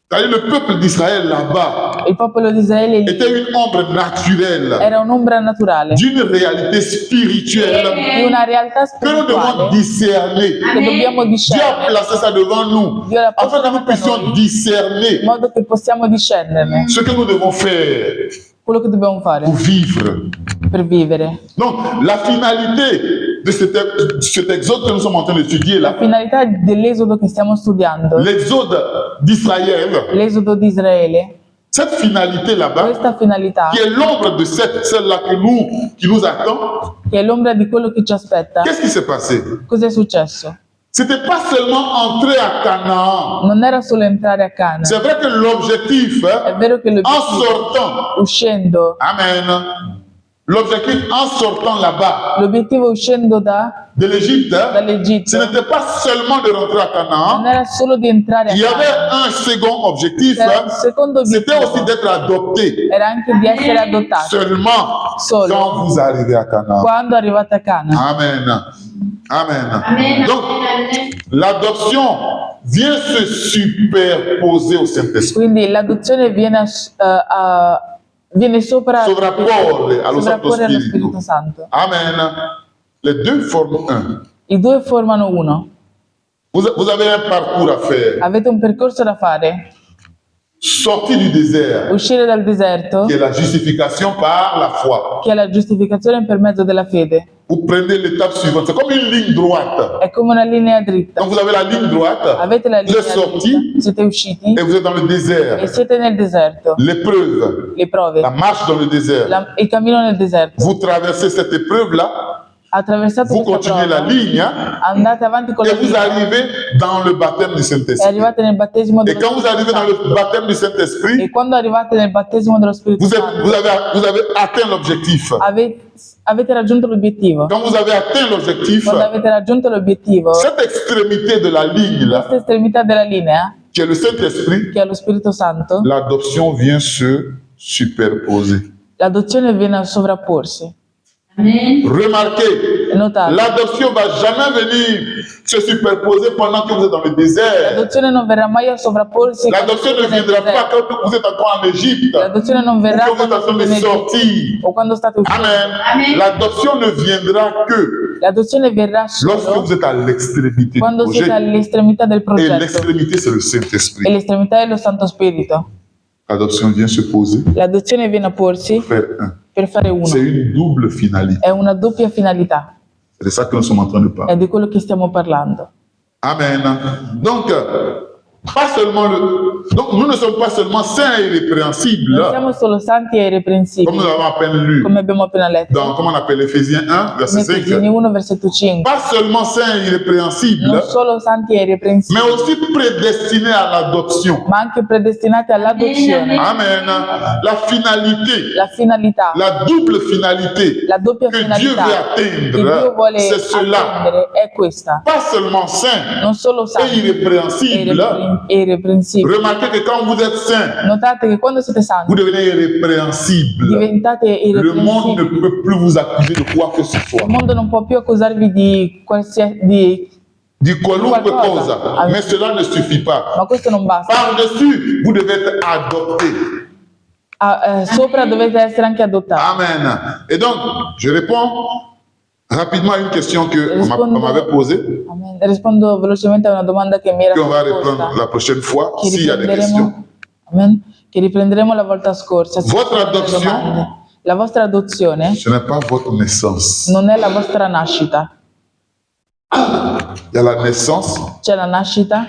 c'est-à-dire le peuple d'Israël là-bas, il popolo di Israele était une ombre naturelle era un'ombra naturale d'une réalité spirituelle di una realtà que nous devons spirituale discerner. che dobbiamo Dieu a discernere placé ça devant nous Dio l'ha afin que nous posto davanti a puissions noi discerner in modo che possiamo discernerne ce que nous devons faire quello che dobbiamo fare pour vivre. per vivere. Donc, la finalité de cet exode que nous sommes en train d'étudier La là, finalità dell'esodo che stiamo studiando, l'exode d'Israël, l'esodo di Israele, cette finalité là-bas, questa finalità qui est l'ombre de celle-là qui nous attend, che è l'ombra di quello che ci aspetta, qu'est-ce qui s'est passé? cos'è successo? C'était pas seulement entrer à Canaan. Non era solo entrare a Cana, C'est vrai que l'objectif, è vero che en l'obiettivo sortant, uscendo, Amen, l'objectif en sortant là-bas l'obiettivo uscendo de l'Égypte, ce dall'Egitto n'était pas seulement de rentrer à non Canaan, era solo di entrare a il y avait Cana, un second objectif, c'era un secondo c'était obiettivo, aussi d'être adopté. era anche di essere adottati Seulement Solo. quand vous arrivez à Canaan. quando arrivate a Cana. Amen. Amen. Donc, l'adoption vient se superposer au Saint-Esprit, Quindi l'adozione viene sovrapporre allo Santo sovrapporre allo Spirito. Spirito Santo. Amen. Les deux forment un. I due formano uno. Vous avez un parcours à faire. Avete un percorso da fare. Sortir du désert, Uscire dal deserto, qui est la justification par la foi. che è la giustificazione per mezzo della fede. Vous prenez l'étape suivante. C'est comme une ligne droite. È come una linea dritta. Donc vous avez la ligne droite, Avete la vous linea êtes sorti dritta, siete usciti et vous êtes dans le e désert. siete nel deserto. L'épreuve, Le prove, la marche dans le désert. il cammino nel deserto. Vous traversez cette épreuve-là attraversato vous questa continuez la prova, ligne andate avanti con et la vous linea arrivez dans le baptême du e Saint-Esprit. arrivate nel battesimo Et dello quand vous Spirito arrivez dans Santo. le baptême du Saint-Esprit, E quando arrivate nel battesimo dello Spirito Santo, vous avez atteint l'objectif. avete raggiunto l'obiettivo. Quand vous avez atteint l'objectif, Quando avete raggiunto l'obiettivo, cette extrémité de la ligne là, questa estremità della linea, qui est le Saint-Esprit, che è lo Spirito Santo, l'adoption vient se superposer. l'adozione viene a sovrapporsi. Amen. Remarquez, Notate, l'adoption va jamais venir se superposer pendant que vous êtes dans le désert. l'adozione non verrà mai a sovrapporsi. quando L'adoption ne siete nel viendra pas deserto. quand vous êtes encore en Égypte L'adozione non ou verrà que vous êtes en quando train de siete nel sortir. o quando state uscendo. Amen. Amen. L'adoption ne viendra que L'adozione verrà lorsque solo vous êtes à l'extrémité du quando siete projet. all'estremità del Et progetto. l'extrémité, c'est le E Saint-Esprit. l'estremità è lo Santo Spirito. L'adoption vient se poser L'adozione viene a porsi pour faire un. per fare uno. C'est une double finalité. È una doppia finalità. C'est de ça que nous sommes en train de parler. È di quello che stiamo parlando. Amen. Donc, pas seulement donc nous ne sommes pas seulement saints et irrépréhensibles, Non siamo solo santi e comme irreprensibili, nous l'avons à peine lu come abbiamo appena letto. dans, comment on appelle, Éphésiens 1, verset Efesini 5. 1, versetto 5. Pas seulement saints et irrépréhensibles, Non solo santi e mais irreprensibili, aussi prédestinés à l'adoption. ma anche predestinati all'adozione. Amen. La finalité, La finalità, la double finalité la doppia que Dieu finalità veut che Dio atteindre, vuole c'est cela. attendere è questa. Pas seulement saints Non solo et santi e irrépréhensibles. irreprensibili. Remarquez que quand vous êtes saints, Notate che quando siete vous santi devenez irrépréhensible. diventate Le monde ne irreprensibili. peut plus vous accuser de quoi que ce soit. Il mondo non può più accusarvi di qualsiasi Di qualunque Qualcosa. cosa. Mais cela ne suffit pas. ma questo non basta. Par-dessus, vous devez être adopté. Sopra dovete essere anche adottati. Amen. Et donc, je réponds rapidement à une question qu'on m'avait posée, Amen. Rispondo velocemente a una domanda che mi era qu'on va stata reprendre posta, la prochaine fois, che s'il y a des questions. riprenderemo, Amen. Che riprenderemo la volta scorsa. se ci Votre sono delle adoption. domande. La vostra adozione Ce n'est pas votre naissance. non è la vostra nascita. Il y a la naissance C'è la nascita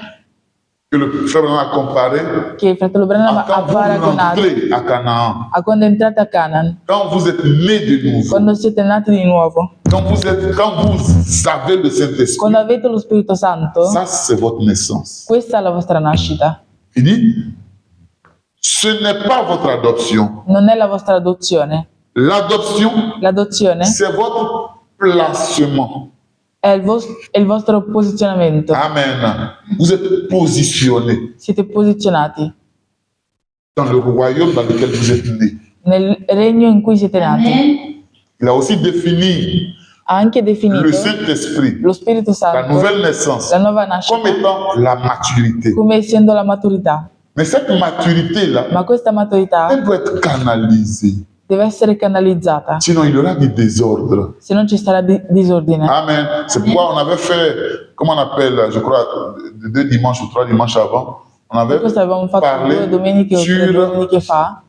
que le frère Branham a comparé che il fratello Branham à ha quand vous paragonato rentrez à Canaan. a quando entrate a Canaan, Quand vous êtes né de nouveau. quando siete nati di nuovo, Quand vous avez le Saint-Esprit. quando avete lo Spirito Santo, Ça, c'est votre naissance. questa è la vostra nascita. Il dit, ce n'est pas votre adoption. Non è la vostra adozione. L'adoption, L'adozione c'est votre placement. è il vostro posizionamento. Amen. Vous êtes positionné Siete posizionati dans le royaume dans lequel vous êtes né. nel regno in cui siete nati. Amen. Il a aussi défini Ha anche definito le Saint-Esprit, lo Spirito la Santo, nouvelle naissance, la nuova comme nascita, étant la maturité. come essendo la maturità. Mais cette maturité-là, Ma questa maturità elle doit être canalisée. deve essere canalizzata, Sinon, il y aura du désordre. se non ci sarà disordine. Amen. C'est pourquoi on avait fait, comment on appelle, je crois, 2 dimanches ou 3 dimanches avant, on avait Questo avevamo fatto parlé 2 domeniche o 3 sur domeniche fa.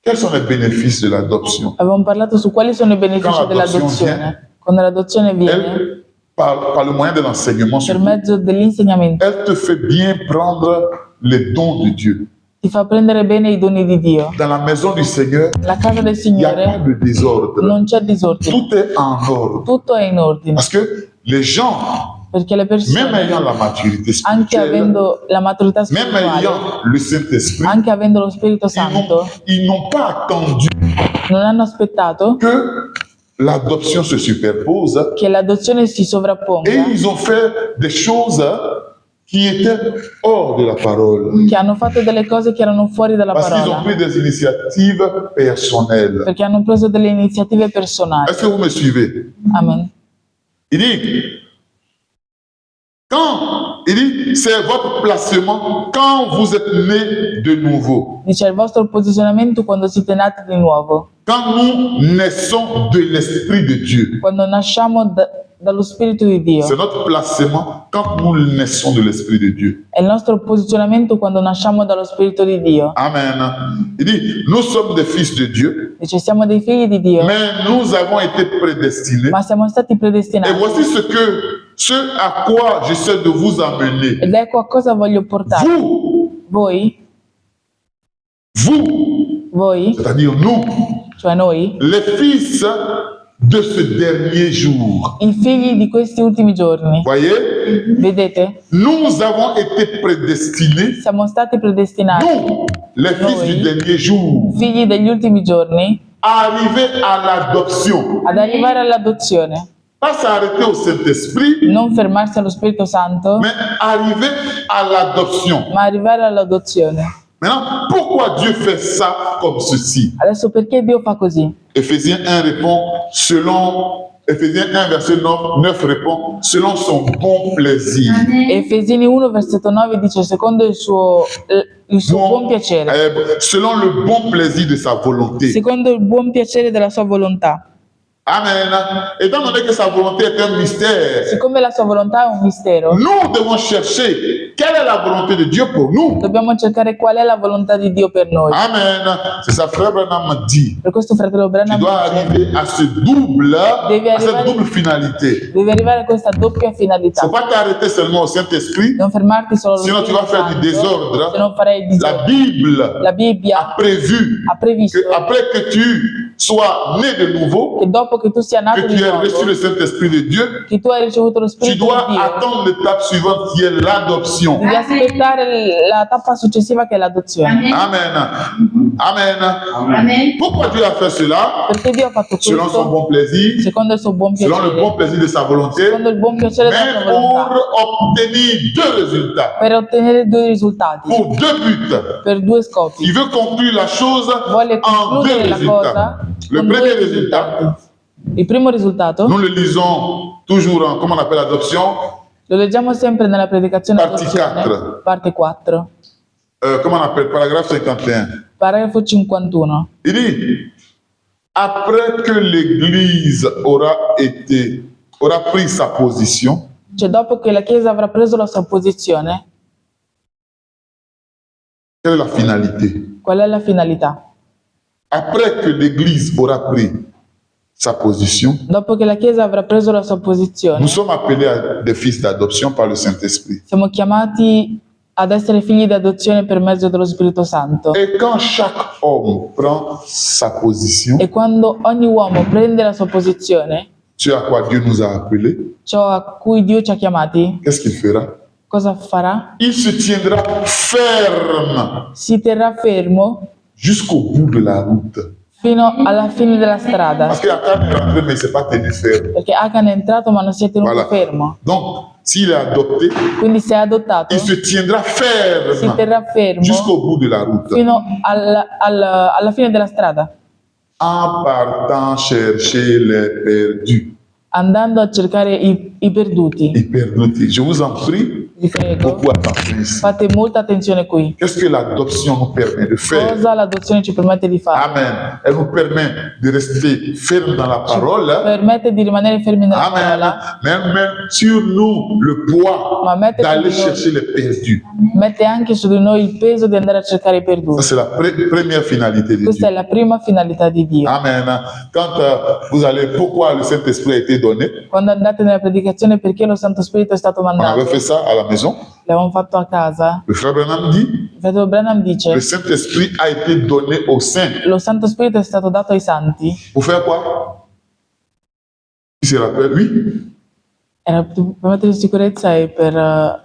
quels sont les bénéfices de l'adoption. Avevamo parlato su quali sono i benefici Quando l'adozione dell'adozione. Quando l'adozione viene Elle, par le moyen de l'enseignement, per surtout, mezzo dell'insegnamento, elle te fait bien prendre les dons de Dieu. ti fa prendere bene i doni di Dio. Dans la maison du Seigneur, La casa del il n'y a pas Signore de désordre. non c'è disordine, Tout est en ordre. tutto è in ordine, Parce que les gens, perché le même ayant persone, la maturité anche spirituelle, avendo la maturità même spirituale, ayant le Saint-Esprit, anche avendo lo Spirito Santo, ils n'ont pas attendu non hanno aspettato que l'adoption se superpose che l'adozione si et sovrapponga, ils ont fait des choses qui étaient hors de la parole. che hanno fatto delle cose che erano fuori dalla Parce qu'ils ont parola, pris des initiatives personnelles. perché hanno preso delle iniziative personali. Est-ce que vous me suivez? Amen. Il dit, c'est votre placement quand vous êtes né de nouveau. Dice il vostro posizionamento quando siete nati di nuovo, Quand nous naissons de l'Esprit de Dieu. quando nasciamo dallo Spirito di Dio. C'est notre placement quand nous naissons de l'Esprit de Dieu. È il nostro posizionamento quando nasciamo dallo Spirito di Dio. Amen. Il dit, nous sommes des fils de Dieu, Dice siamo dei figli di Dio, mais nous avons été prédestinés. ma siamo stati Et predestinati. voici ce à quoi j'essaie de vous amener. Ed ecco a cosa voglio portare. Vous, Voi, c'est-à-dire nous, cioè noi, les fils de ce dernier jour. I figli di questi ultimi giorni. Voyez, Vedete? nous avons été prédestinés, Siamo stati predestinati, nous, les fils du dernier jour, figli degli ultimi giorni, à arriver à l'adoption. ad arrivare all'adozione. Pas s'arrêter au Saint-Esprit, Non fermarsi allo Spirito Santo, mais arriver à l'adoption. ma arrivare all'adozione. Maintenant, pourquoi Dieu fait ça comme ceci? Adesso perché Dio fa così? Éphésiens 1 répond selon, Éphésiens 1 verset 9 répond selon son bon plaisir. Efesini 1 versetto 9 dice secondo il suo buon piacere, Selon le bon plaisir de sa volonté. secondo il buon piacere della sua volontà. Amen. Étant donné que sa volonté est un mystère, Siccome la sua volontà è un mistero, nous devons chercher quelle est la volonté de Dieu pour nous. dobbiamo cercare qual è la volontà di Dio per noi. Amen. C'est ça, frère Branham dit. Per questo fratello Tu Branham dois dice, arriver à ce double, à cette double finalité. devi arrivare a questa doppia Il ne finalità. faut pas t'arrêter seulement au Saint-Esprit, Non fermarti solo allo sinon tu Spirito vas faire du Santo, désordre. se non farai il La disordine. Bible La Bibbia a prévu ha previsto que après que tu sois né de nouveau, che dopo che tu sia nato que di tu aies nuovo, reçu le Saint-Esprit de Dieu, che tu hai ricevuto lo tu Spirito dois di Dio, attendre l'étape suivante qui est l'adoption. devi aspettare la tappa successiva che è l'adozione. Amen. Amen. Amen. Pourquoi Dieu a fait cela? Perché Dio ha fatto Selon son questo bon plaisir, secondo il suo buon selon le piacere, bon plaisir de sa volonté, secondo il buon piacere della mais sua volontà, pour obtenir deux résultats, per ottenere due risultati, pour deux buts. per due scopi. Il veut conclure la chose Vuole en deux concludere la résultats. cosa Le con premier due résultat, risultati. Il primo risultato nous le lisons toujours en, comment on appelle l'adoption, lo leggiamo sempre nella predicazione Parti adozione, 4. parte 4, comment on appelle, paragraphe 51. paragrafo 51. Il dit, après que l'Église aura pris sa position, Cioè dopo che la Chiesa avrà preso la sua posizione, quelle est la finalité? qual è la finalità? Après que l'Église aura pris sa position, Dopo che la Chiesa avrà preso la sua posizione, nous sommes appelés à des fils d'adoption par le Saint-Esprit. siamo chiamati ad essere figli d'adozione per mezzo dello Spirito Santo. Et quand chaque homme prend sa position, E quando ogni uomo prende la sua posizione, ce à quoi Dieu nous a appelés, ciò a cui Dio ci ha chiamati, qu'est-ce qu'il fera? cosa farà? Il se tiendra ferme Si terrà fermo jusqu'au bout de la route. fino alla fine della strada. Parce qu'Akan est rentré, mais il ne s'est pas tenu ferme. Perché Achan è entrato ma non si è tenuto Voilà. fermo. Donc, s'il est adopté, Quindi se è adottato, il se tiendra si ferme terrà fermo jusqu'au bout de la route. fino alla fine della strada, En partant chercher les perdus. andando a cercare i perduti. Et perdus. Je vous en prie, Vi prego, beaucoup attention ici. fate molta attenzione qui. Qu'est-ce que l'adoption nous permet de faire? Cosa l'adozione ci permette di fare? Amen. Elle nous permet de rester ferme dans la parole. Permette di rimanere fermi nella parola, Amen. Même sur nous le poids ma mette d'aller su di noi- chercher les perdus. mette anche su di noi il peso di andare a cercare i Ça, perduti. c'est la première finalité de Questa è Dieu. la prima finalità di Dio. Amen. Quand vous allez, pourquoi le Saint-Esprit a été donné? Quando andate nella predicazione, perché lo Santo Spirito è stato On avait mandato? fait ça à la maison. L'abbiamo fatto a casa. Le frère Branham dit, Il fratello Branham dice, le Saint-Esprit a été donné aux saints. lo Santo Spirito è stato dato ai santi. Pour faire quoi? Qui se rappelle? Oui. Era per mettere in sicurezza e per,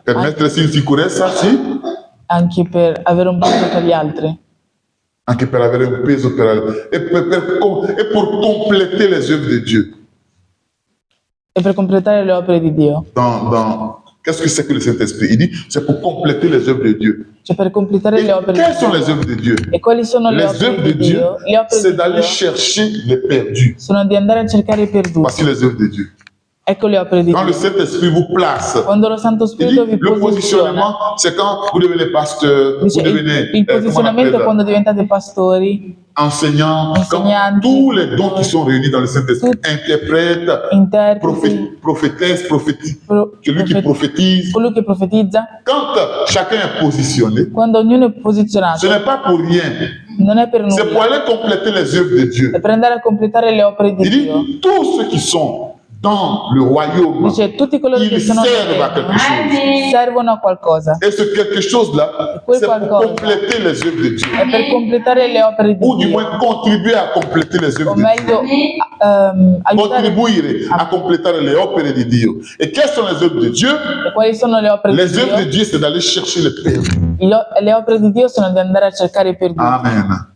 Per mettersi in sicurezza, sì. anche per avere un peso per gli altri. Anche per avere un peso et pour compléter les œuvres de Dieu. E per completare le opere di Dio. Qu'est-ce que c'est que le Saint-Esprit? Il dit, c'est pour compléter les œuvres de Dieu. Cioè per completare Et le opere quelles sont di les Dio. œuvres de Dieu? E quali sono le Les opere œuvres de di Dieu, Dio? Le opere c'est di d'aller Dio chercher les perdus. sono di andare a cercare i perduti. Voici les œuvres de Dieu. Ecco le opere di Quand le Dio. Saint-Esprit vous place, Quando lo Santo il dit, Spirito vi le posiziona, positionnement, c'est quand vous devenez pasteur, vous dice, devenez il comment on posizionamento è appelle, quando diventate pastori, enseignant, quand Insegnanti, tous les dons qui sont réunis dans le Saint-Esprit, interprète, interpreti, prophétesse, pro- celui qui prophétise. colui che profetizza. Quand chacun est positionné, Quando ognuno è ce posizionato, n'est pas pour rien, non è per c'est pour nulla, aller compléter les œuvres de Dieu. è per andare a completare le opere di Il Dio. dit, tous ceux qui sont dans le royaume, Dice tutti coloro che ils sono nel servent à regno quelque chose. servono a qualcosa. Et ce quelque chose-là, quel c'est pour qualcosa compléter les œuvres de Dieu. È per completare le opere di Ou du Dio, moins contribuer à compléter les œuvres o de Dieu. meglio aiutare. Contribuire a completare le opere di Dio. Et quelles sont les œuvres de Dieu? E quali sono le opere di Les œuvres de Dio? Dieu, c'est d'aller chercher les perdus. Le opere di Dio sono di andare a cercare i perduti. Amen.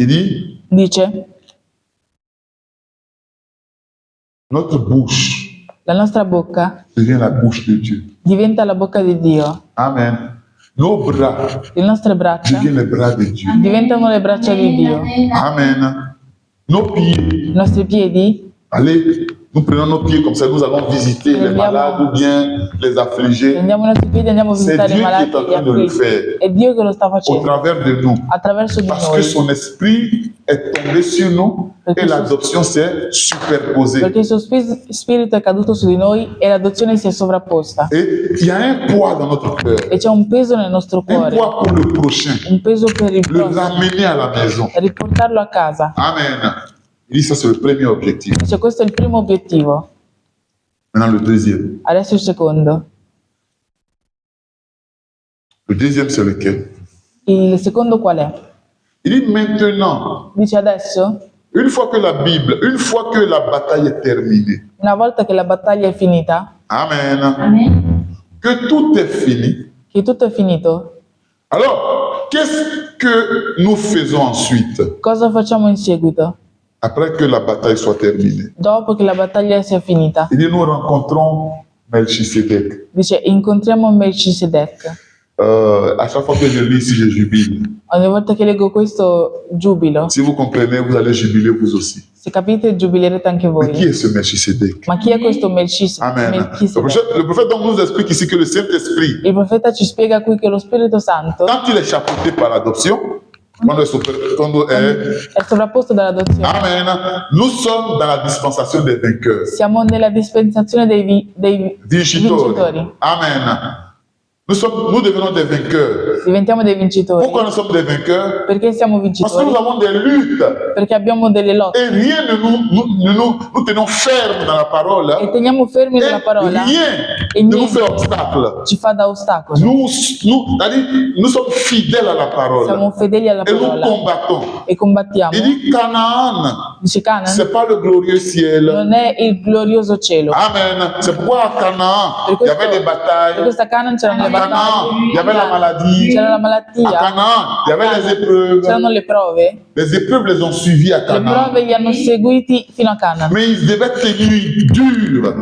Il dit, Dice, notre bouche la nostra bocca devient la bouche de Dieu. diventa la bocca di Dio, Amen. Nos bras le nostre braccia deviennent les bras de Dieu. diventano le braccia di Dio, Amen. Nos pieds, i nostri piedi, allez, nous prenons nos pieds comme ça, nous allons visiter les malades ou bien les affligés. prendiamo i nostri piedi e andiamo a C'est visitare Dieu i qui malati est en e gli train de le afflitti. faire È Dio che lo sta au facendo travers de nous. attraverso di Parce que noi, son esprit est tombé sur nous et l'adoption s'est superposée. perché il suo spirito è caduto su di noi e l'adozione si è sovrapposta. Et il y a un poids dans notre cœur, E c'è un peso nel nostro un cuore, poids pour le prochain, un peso per il le prossimo, ramener à la maison. e riportarlo a casa. Amen. Il dit ça, c'est le premier objectif. Dice, questo è il primo obiettivo. Maintenant, le deuxième. Adesso il secondo. Le deuxième, c'est lequel? Il secondo qual è? Il dit maintenant, Dice adesso, une fois que la Bible, une fois que la bataille est terminée, una volta che la battaglia è finita, Amen, Amen. que tout est fini, che tutto è finito, alors qu'est-ce que nous faisons ensuite, cosa facciamo in seguito? après que la bataille soit terminée? Dopo che la battaglia sia finita, Il dit, nous rencontrons Melchisedec. dice incontriamo Melchisedec. À chaque fois que je lis ici, je jubile. Ogni volta che leggo questo giubilo. Si vous comprenez, vous allez jubiler vous aussi. Se capite giubilerete anche Mais qui voi. est ce Melchisedec? Ma chi è questo Amen. Melchisedec? Le prophète donc nous explique ici que le Saint-Esprit, Il profeta ci spiega qui che lo Spirito Santo quand il est chapeauté par l'adoption, quando è sovrapposto dall'adozione. Amen, nous sommes dans la dispensation des vainqueurs. Siamo nella dispensazione dei Vincitori. vincitori. Amen. Nous devenons des vainqueurs. Diventiamo dei vincitori. Pourquoi nous sommes des vainqueurs? Perché siamo Parce que vincitori? nous avons des luttes. Perché abbiamo delle lotte Et rien ne nous tenons fermes dans la parole. e teniamo fermi Et nella parola rien ne nous fait obstacle. ci fa da ostacolo. C'est-à-dire, nous sommes fidèles à la parole. Siamo fedeli alla Et nous parola combattons. e combattiamo. Il dit Canaan, Dice Canaan c'est pas le glorieux ciel. non è il glorioso cielo. Amen. C'est pourquoi à Canaan, il y avait des Per batailles. questa Canaan c'erano le À Canaan, il y avait la battaglie, maladie. c'era la À malattia, Canaan, il y avait les épreuves. c'erano le prove. Les épreuves les ont suivis à Le Canaan. prove li hanno seguiti fino a Canaan, Mais ils devaient tenir dur.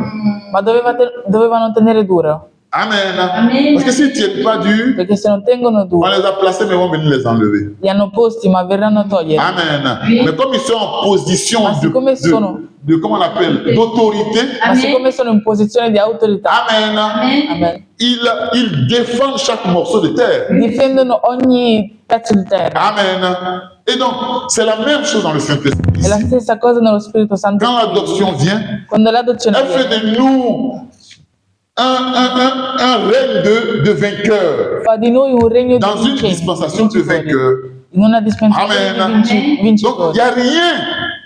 ma dovevano tenere duro, Amen. Amen. Parce que s'ils ne tiennent pas dur, perché se non tengono on duro les a placés, mais ils vont venir les enlever. li hanno posti ma verranno a togliere. Amen. Mais comme ils sont en position Ma siccome sono- de comment on appelle, d'autorité, Ma siccome sono in posizione di autorità, Amen. amen, Ils défendent chaque morceau de terre. difendono ogni pezzo di terra. Amen. Et donc, c'est la même chose dans le Saint-Esprit. È la stessa cosa nello Spirito Santo. Quand l'adoption vient, Quando l'adozione elle fait viene, de nous un règne de vainqueurs. fa di noi un regno Dans di une vincitori, dispensation de vainqueurs. in una dispensazione Amen. di Donc, il vincitori. n'y a rien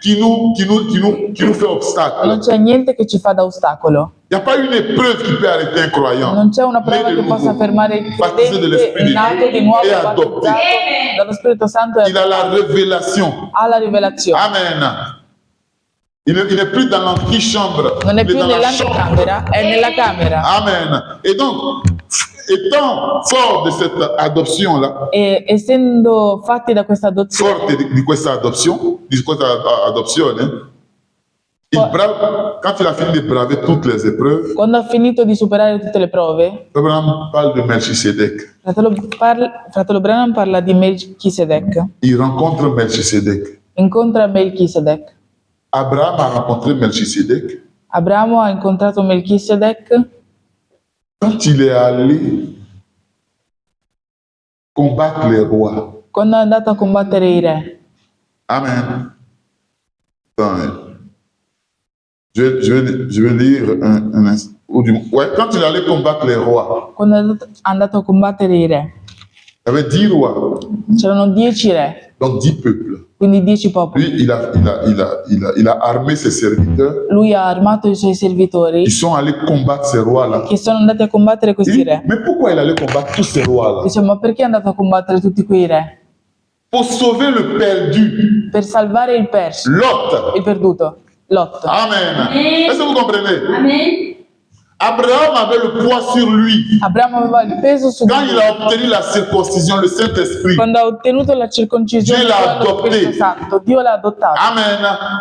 qui nous fait obstacle. Non c'è niente che ci fa da ostacolo. Il n'y a pas une épreuve qui peut arrêter un croyant. Non c'è una Né prova de che nouveau, possa fermare il baptisé de l'Esprit credente de nato di Dieu nuovo, et adopté. battezzato dallo Spirito Santo e Il a la révélation. ha la rivelazione. Amen. Il n'est plus dans l'antichambre. Non è il est più dans la chambre. nell'anticamera, è nella camera. Amen. Et donc, étant fort de cette adoption-là, E essendo fatti da questa adozione, forte di questa adopzione, quand il a fini de braver toutes les épreuves, quando ha finito di superare tutte le prove, Abraham parle de Melchisedec. fratello Branham parla di Melchisedec. Il rencontre Melchisedec. Incontra Melchisedec. Abraham a rencontré Melchisedec Abramo ha incontrato Melchisedec quand il est allé combattre les rois. quando è andato a combattere i re. Amen. Attends, je vais lire un instant. Ouais, quand il allait combattre les rois, Quando è andato a combattere i re. il y avait 10 rois. C'erano 10 re. Donc 10 peuples. quindi 10 popoli. Lui, il a armé ses serviteurs. Lui ha armato i suoi servitori Ils sont allés combattre ces rois-là. che sono andati a combattere Il questi dit, re. mais pourquoi il allait combattre tous ces rois-là? Dice, ma perché è andato a combattere tutti quei re? Pour sauver le perdu, Per salvare il perso, Lot. il perduto, Lot. Amen. Est-ce que vous comprenez? Amen. Abraham avait le poids sur lui. Abramo aveva il peso su di Quand il lui. a obtenu la circoncision, le Saint-Esprit. Quando ha ottenuto la circoncisione, Dio l'ha quello adopté. Spirito Santo, Dio l'ha adottato. Amen.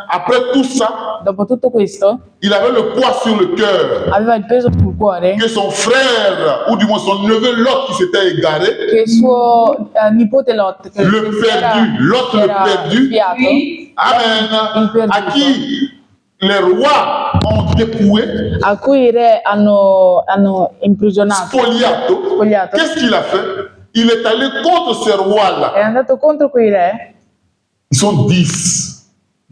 Après tout ça, Dopo tutto questo, il avait le poids sur le cœur. aveva il peso sul cuore Que son frère, ou du moins son neveu Lot qui s'était égaré, che il suo nipote Lot, che le era- perdu, Lot le era perdu, sviato, Amen, Il perduto. à qui les rois ont dépouillé, a cui i re hanno imprigionato, spoliato. spogliato, Qu'est-ce qu'il a fait? Il est allé contre ces rois-là. è andato contro quei re, Ils sont 10.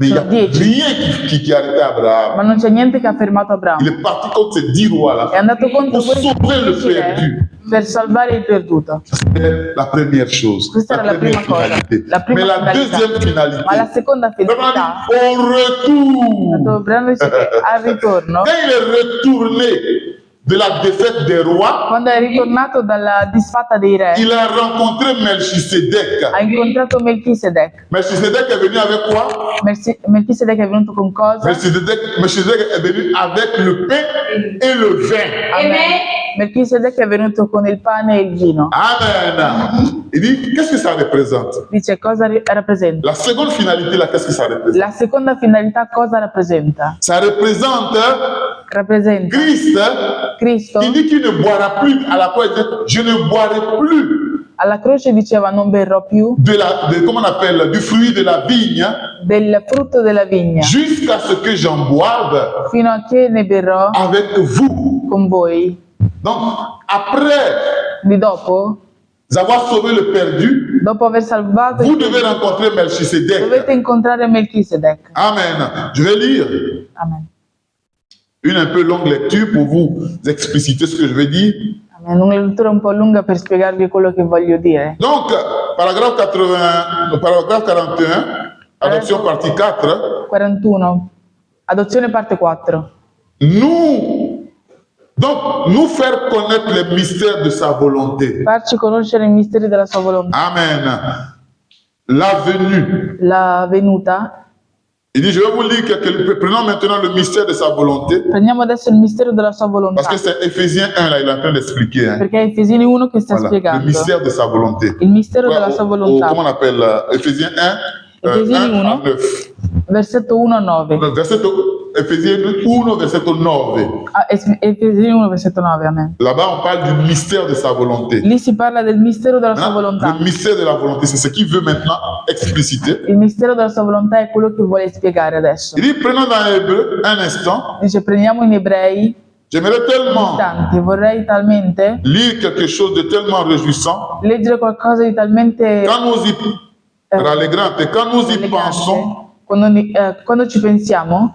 Mais il n'y a Sono 10. rien qui arrêtait Abraham. ma non c'è niente che ha fermato Il Abramo. est parti contre ces 10 rois-là È andato contro pour questi sauver le 10 re perdu. per salvare il perduto. C'était la première chose. Questa era la prima cosa, finalité. la prima Mais la finalità. deuxième finalité, Ma la seconda finalità, au retour, Brando dice che al ritorno, quand il est retourné de la défaite des rois, quando è ritornato dalla disfatta dei re, il a rencontré Melchisedec. ha incontrato Melchisedec. Melchisedec est venu avec quoi? Melchisedec è venuto con cosa? Melchisedec est venu avec le pain et le vin. Amen. Melchisedec è venuto con il pane e il vino. Amen. Il dit, qu'est-ce que ça représente? Dice cosa rappresenta? La seconde finalité, là, qu'est-ce que ça représente? La seconda finalità cosa rappresenta? Ça représente Rappresenta Christ Cristo. qui dit qu'il ne boira plus. À la croix, il dit, je ne boirai plus Alla croce diceva non berrò più comment on appelle, du fruit de la vigne del frutto della vigna jusqu'à ce que j'en boive fino a che ne berrò avec vous. con voi. Donc, après Di dopo, avoir sauvé le perdu, dopo aver salvato vous il devez rencontrer Melchisedec. dovete incontrare Melchisedec. Amen. Je vais lire Amen. une un peu longue lecture pour vous expliciter ce que je vais dire. Amen. Una lettura un po' lunga per spiegarvi quello che voglio dire. Donc, paragraphe 41, adoption partie 4, 41. Adozione parte 4. nous faire connaître les mystères de sa volonté. Farci conoscere i misteri della sua volontà. Amen. La venue. La venuta. Il dit, je vais vous lire prenons maintenant le mystère de sa volonté, Prendiamo adesso il mistero della sua volontà. parce que c'est Éphésiens 1, là, il est en train d'expliquer. Hein. Perché è Efesini 1 che sta Voilà, le spiegando mystère de sa volonté. il mistero della sua volontà. Comment on appelle Éphésiens 1, Éphésiens 1 à 1. 9. Versetto 1 a 9. Éphésiens 1, verset 9. Ah, Efesini 1, versetto 9, amen. Là-bas, on parle du mystère de sa volonté. Lì si parla del mistero della sua volontà. Le mystère de la volonté, c'est ce qu'il veut maintenant expliciter. Il mistero della sua volontà è quello che vuole spiegare adesso. Il dit, prenons dans l'hébreu un instant. Dice, prendiamo in ebrei J'aimerais tellement istanti, vorrei talmente lire quelque chose de tellement réjouissant. leggere qualcosa di talmente Quand nous y rallegrante, quand nous y pensons, quando ci pensiamo,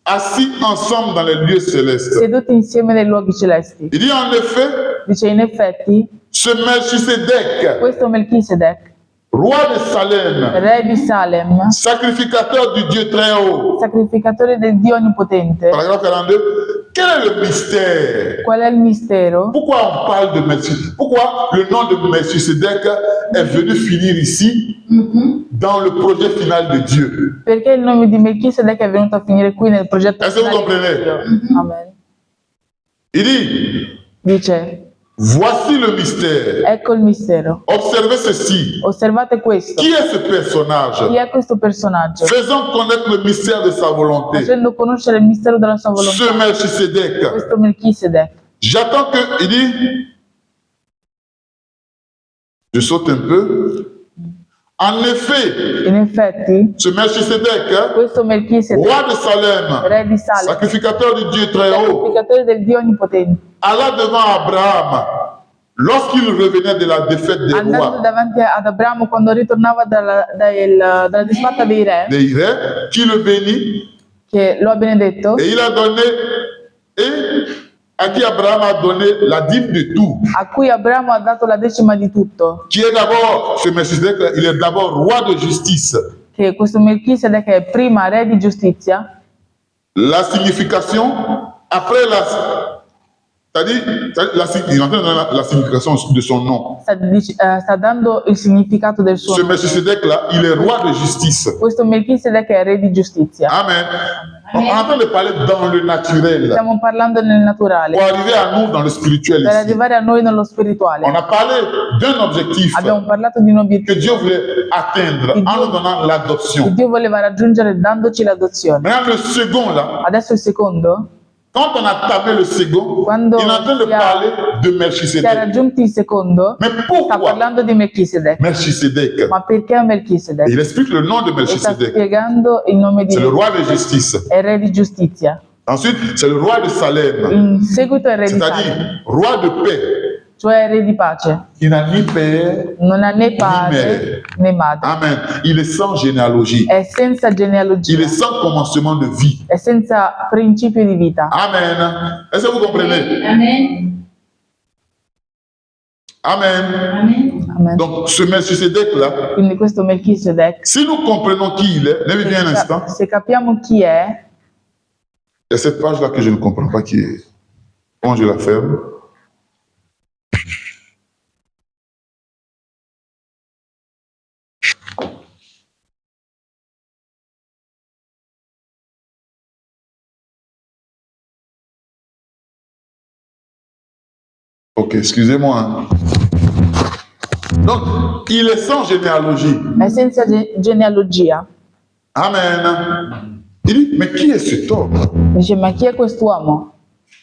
assis ensemble dans les lieux célestes. seduti insieme nei luoghi celesti. Il dit en effet, Dice, in effetti, ce Melchisedec, questo Melchisedec, roi de Salem, re di Salem, sacrificateur du Dieu très haut. sacrificatore del Dio Onnipotente, Paragraphe 42. Quel est le mystère? qual è il mistero? Pourquoi on parle de Melchisedec? Pourquoi le nom de Melchisedec est venu finir ici dans le projet final de Dieu? Perché il nome di Melchisedec è venuto a finire qui nel progetto Est-ce que vous finale di comprenez? Dio? Amen. Il dit, Dice, voici le mystère. ecco il mistero. Observez ceci. Osservate questo. Qui est ce personnage? Chi è questo personaggio? Faisons connaître le mystère de sa volonté. Facendo conoscere il mistero della sua volontà. Ce Melchisedec. Questo Melchisedec. J'attends que, il dit, je saute un peu. En effet, In effetti, ce Melchisedec, questo Melchisedec, roi de Salem, re di Salem, sacrificateur du Dieu très haut, sacrificatore del Dio Onnipotente, alla devant Abraham lorsqu'il revenait de la défaite des andando rois, davanti ad Abramo quando ritornava dalla disfatta dei re, des reins, qui le bénit, che lo ha benedetto, et il a donné, et à qui Abraham a donné la dîme de tout, a cui Abramo ha dato la decima di tutto, qui est d'abord, ce Melchisedec, il est d'abord roi de justice. che questo Melchisedec è prima re di giustizia, La signification, après la... C'est-à-dire, il est en train de donner la signification de son nom. sta dando il significato del suo Ce nome. Melchisedec-là, il est roi de justice. Questo Melchisedec è re di giustizia. Amen. On est en train de parler dans le naturel Stiamo parlando nel naturale, pour arriver à nous dans le spirituel per ici. arrivare a noi nello spirituale. On a parlé d'un objectif Abbiamo parlato di un que obiettivo Dieu voulait atteindre en nous donnant che l'adoption. Dio voleva raggiungere dandoci l'adozione. Maintenant, le second là, Adesso il secondo, quand on a tapé le second, Quando il est en train de si ha- parler de che ha Melchisedec. raggiunto il secondo, Mais sta pourquoi parlando di Melchisedec. Melchisedec? Ma perché Et Melchisedec? il explique le nom de E sta Melchisedec. spiegando il nome di C'est le roi de justice. è re di giustizia. Ensuite, c'est le roi de Salem, In seguito è re di Salem, c'est-à-dire roi de paix, cioè re di pace. qui n'a ni père. Non ha né padre né madre. Amen. Il est sans généalogie. È senza Il genealogia. est sans commencement de vie. È senza principio di vita. Amen. Est-ce que vous comprenez? Amen. Amen. Amen. Amen. Donc, ce Melchisedec-là, Quindi questo Melchisedec, si nous comprenons qui il est, levez bien un instant. se capiamo chi è, Il y a cette page-là que je ne comprends pas qui est. Comment je la ferme? Ok, excusez-moi. Hein. Donc, il est sans généalogie. è senza genealogia. Amen. Il dit, mais qui est cet homme? Dice, ma chi è quest'uomo?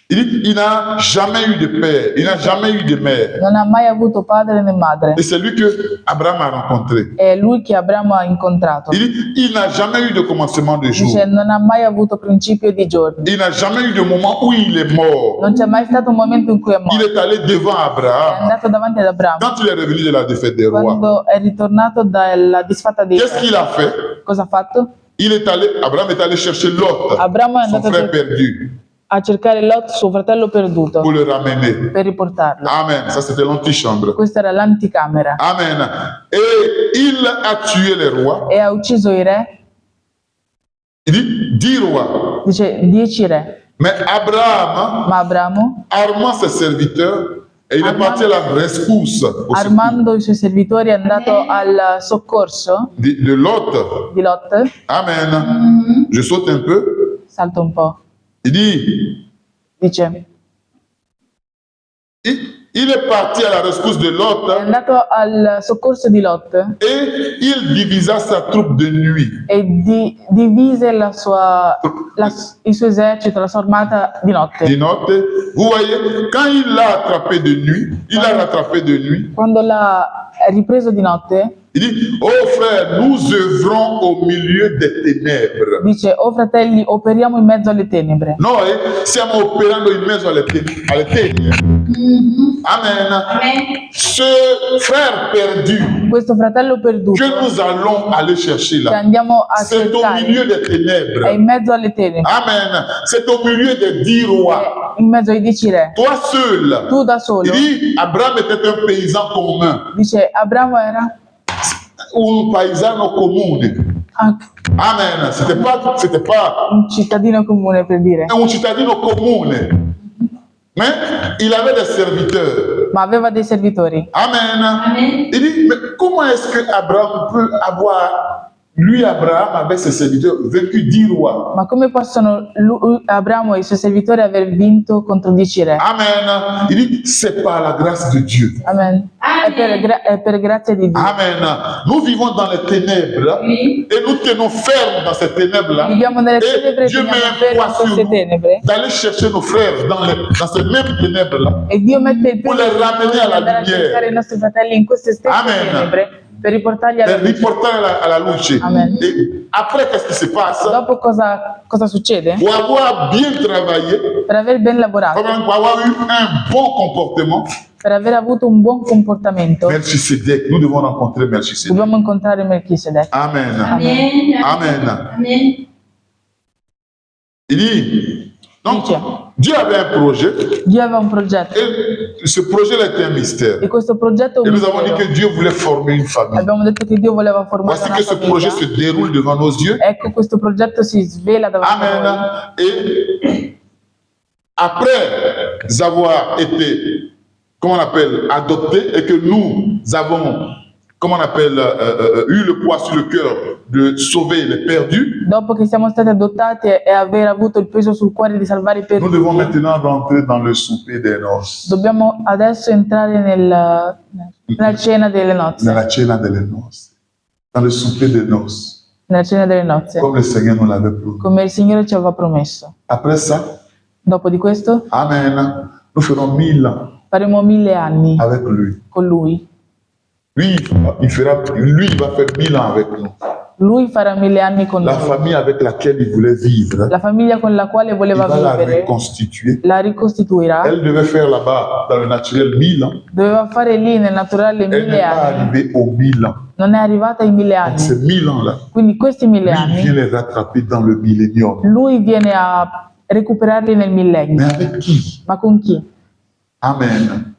Il dit, il n'a jamais eu de père, il n'a jamais eu de mère. Non ha mai avuto padre né madre. Et c'est lui que Abraham a rencontré. È lui che Abramo ha incontrato. Il dit, il n'a jamais eu de commencement de jour. Dice, non ha mai avuto principio di giorni. Il n'a jamais eu de moment où il est mort. Non c'è mai stato un momento in cui è Il morto. est allé devant È Abraham andato davanti ad Abramo. quand il est revenu de la défaite des rois. Quando è ritornato dalla disfatta dei Qu'est-ce qu'il a fait? cosa ha fatto? Il est allé, Abraham est allé chercher Lot, Abramo è son andato frère perdu, a cercare Lot, suo fratello perduto, pour le ramener. per riportarlo. Amen. Ça, c'était l'antichambre. Questa era l'anticamera. Amen. Et il a tué les rois. E ha ucciso i re, Il dit 10 rois. dice 10 re. Mais Abraham, Ma Abramo, armant ses serviteurs, et il est parti à la rescousse au armando i suoi servitori, è andato al soccorso secours de Lot. di Lot. Amen. Je saute un peu. Salta un po'. Il dit, Dice, il est parti à la rescousse de Lot è andato al soccorso di Lot et il divisa sa troupe de nuit. e divise il suo esercito, la sua armata di notte. Des notes. Vous voyez, quand il l'a attrapé de nuit, il l'a rattrapé de nuit. Quando l'ha ripreso di notte, Il dit, oh frère, nous œuvrons au milieu des ténèbres. dice, oh fratelli, operiamo in mezzo alle tenebre. Noi stiamo operando in mezzo alle tenebre. Amen. Amen. Ce frère perdu Questo fratello perduto que nous allons aller chercher che là, andiamo a c'est au cercare milieu des è ténèbres. in mezzo alle tenebre, Amen. C'est au milieu des 10 rois. è in mezzo ai 10 re. Toi seul. Tu da solo, Il dit, Abraham était un paysan commun, dice, Abramo era un paesano comune. anche Amen. C'était pas un cittadino comune, per dire, un cittadino comune. Mais il avait des serviteurs. ma aveva dei servitori. Amen. Amen. Il dit, mais comment est-ce que Abraham peut avoir, lui Abraham avec ses serviteurs, vaincu 10 rois? Ma come possono Abramo e i suoi servitori aver vinto contro 10 re? Amen. Il dit, c'est par la grâce de Dieu. Amen. È per grazia di Dio. Amen. Nous vivons dans les ténèbres Oui. et nous tenons ferme dans ces ténèbres-là. Viviamo nelle tenebre Et e Dieu met teniamo un fermo poids sur queste nous tenebre. d'aller chercher nos frères dans ces mêmes ténèbres-là. E Dio mette il Pour peso les ramener à la andare a lumière. cercare i nostri fratelli in queste stesse Amen. tenebre per riportarli alla Et riporter à la luce. Amen. Et après, qu'est-ce qui se passe? Dopo cosa succede? Pour avoir bien travaillé, Per aver ben lavorato, pour avoir eu un bon comportement, per aver avuto un buon comportamento, Melchisedec, nous devons rencontrer Melchisedec. dobbiamo incontrare Melchisedec. Amen. Amen. Amen. Amen. Il dit, Donc, Dice, Dieu avait un projet Dio aveva un progetto et ce projet-là était un mystère. e questo progetto è Et un nous avons dit mistero. que Dieu voulait former une famille. Abbiamo detto che Dio voleva formare Voici una que ce projet famiglia. se déroule devant nos yeux. Ecco, questo progetto si svela davanti a noi. Amen. Et après avoir été, comment on appelle, adoptés et que nous avons, comment on appelle, eu le poids sur le cœur de sauver les perdus, Dopo che siamo stati adottati e aver avuto il peso sul cuore di salvare i nous devons perduti, maintenant rentrer dans le souper des noces. dobbiamo adesso entrare nella cena delle Dans nozze. la cena delle noces. Dans le souper des noces. Nella cena delle nozze, Comme le Seigneur nous l'avait promis. come il Signore ci aveva promesso. Après ça, Dopo di questo Amen. Nous ferons 1000 ans faremo 1000 anni avec lui. con Lui. Lui, il va faire 1000 ans avec nous. Lui farà 1000 anni con La noi. famille avec laquelle il voulait vivre, La famiglia con la quale il voleva va la vivere reconstituer. la ricostituirà. Elle devait faire là-bas, dans le naturel, 1000 ans. Doveva fare lì nel naturale Elle 1000 n'est pas anni. arrivée aux 1000 ans. Non è arrivata ai 1000 Donc ces anni. 1000 ans-là, Quindi questi 1000 lui vient anni les rattraper dans le millénium. lui viene a recuperarli nel millennio. Mais avec qui? Ma con chi? Amen.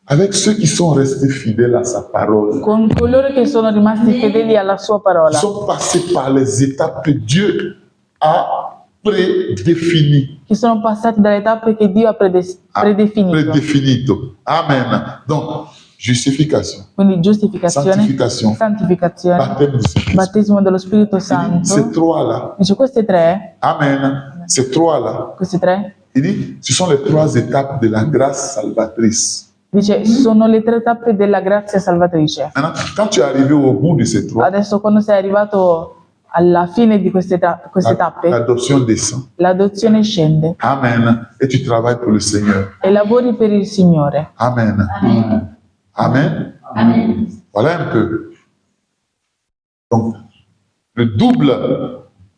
Avec ceux qui sont restés fidèles à sa parole. Con coloro che sono rimasti fedeli alla sua Ils parola, sont passés par les étapes que Dieu a prédéfinies. che sono passati dalle tappe che Dio ha predefinito. Prédéfinito. Amen. Donc, justification, Quindi giustificazione, sanctification, santificazione, baptême du Saint-Esprit. battesimo dello Spirito Il dit, ces Santo. trois-là, Dice queste tre, Amen. Ces trois-là, queste tre, il dit, ce sont les trois étapes de la grâce salvatrice. dice sono le tre tappe della grazia salvatrice. Maintenant, quand tu es arrivé au bout de ces trois, Adesso quando sei arrivato alla fine di queste tappe, l'adoption descend. l'adozione scende Amen. Et tu travailles pour le Seigneur. e lavori per il Signore. Amen. Amen. Amen. Voilà un peu. Donc,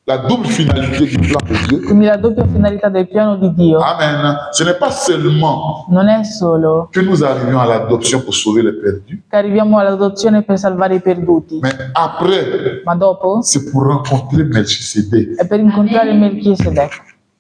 la double finalité du plan de Dieu. Quindi la doppia finalità del piano di Dio Amen. Ce n'est pas seulement non è solo que nous arrivions à l'adoption pour sauver les perdus, che arriviamo all'adozione per salvare i perduti, mais après, ma dopo c'est pour rencontrer Melchisedec. è per incontrare Melchisedec,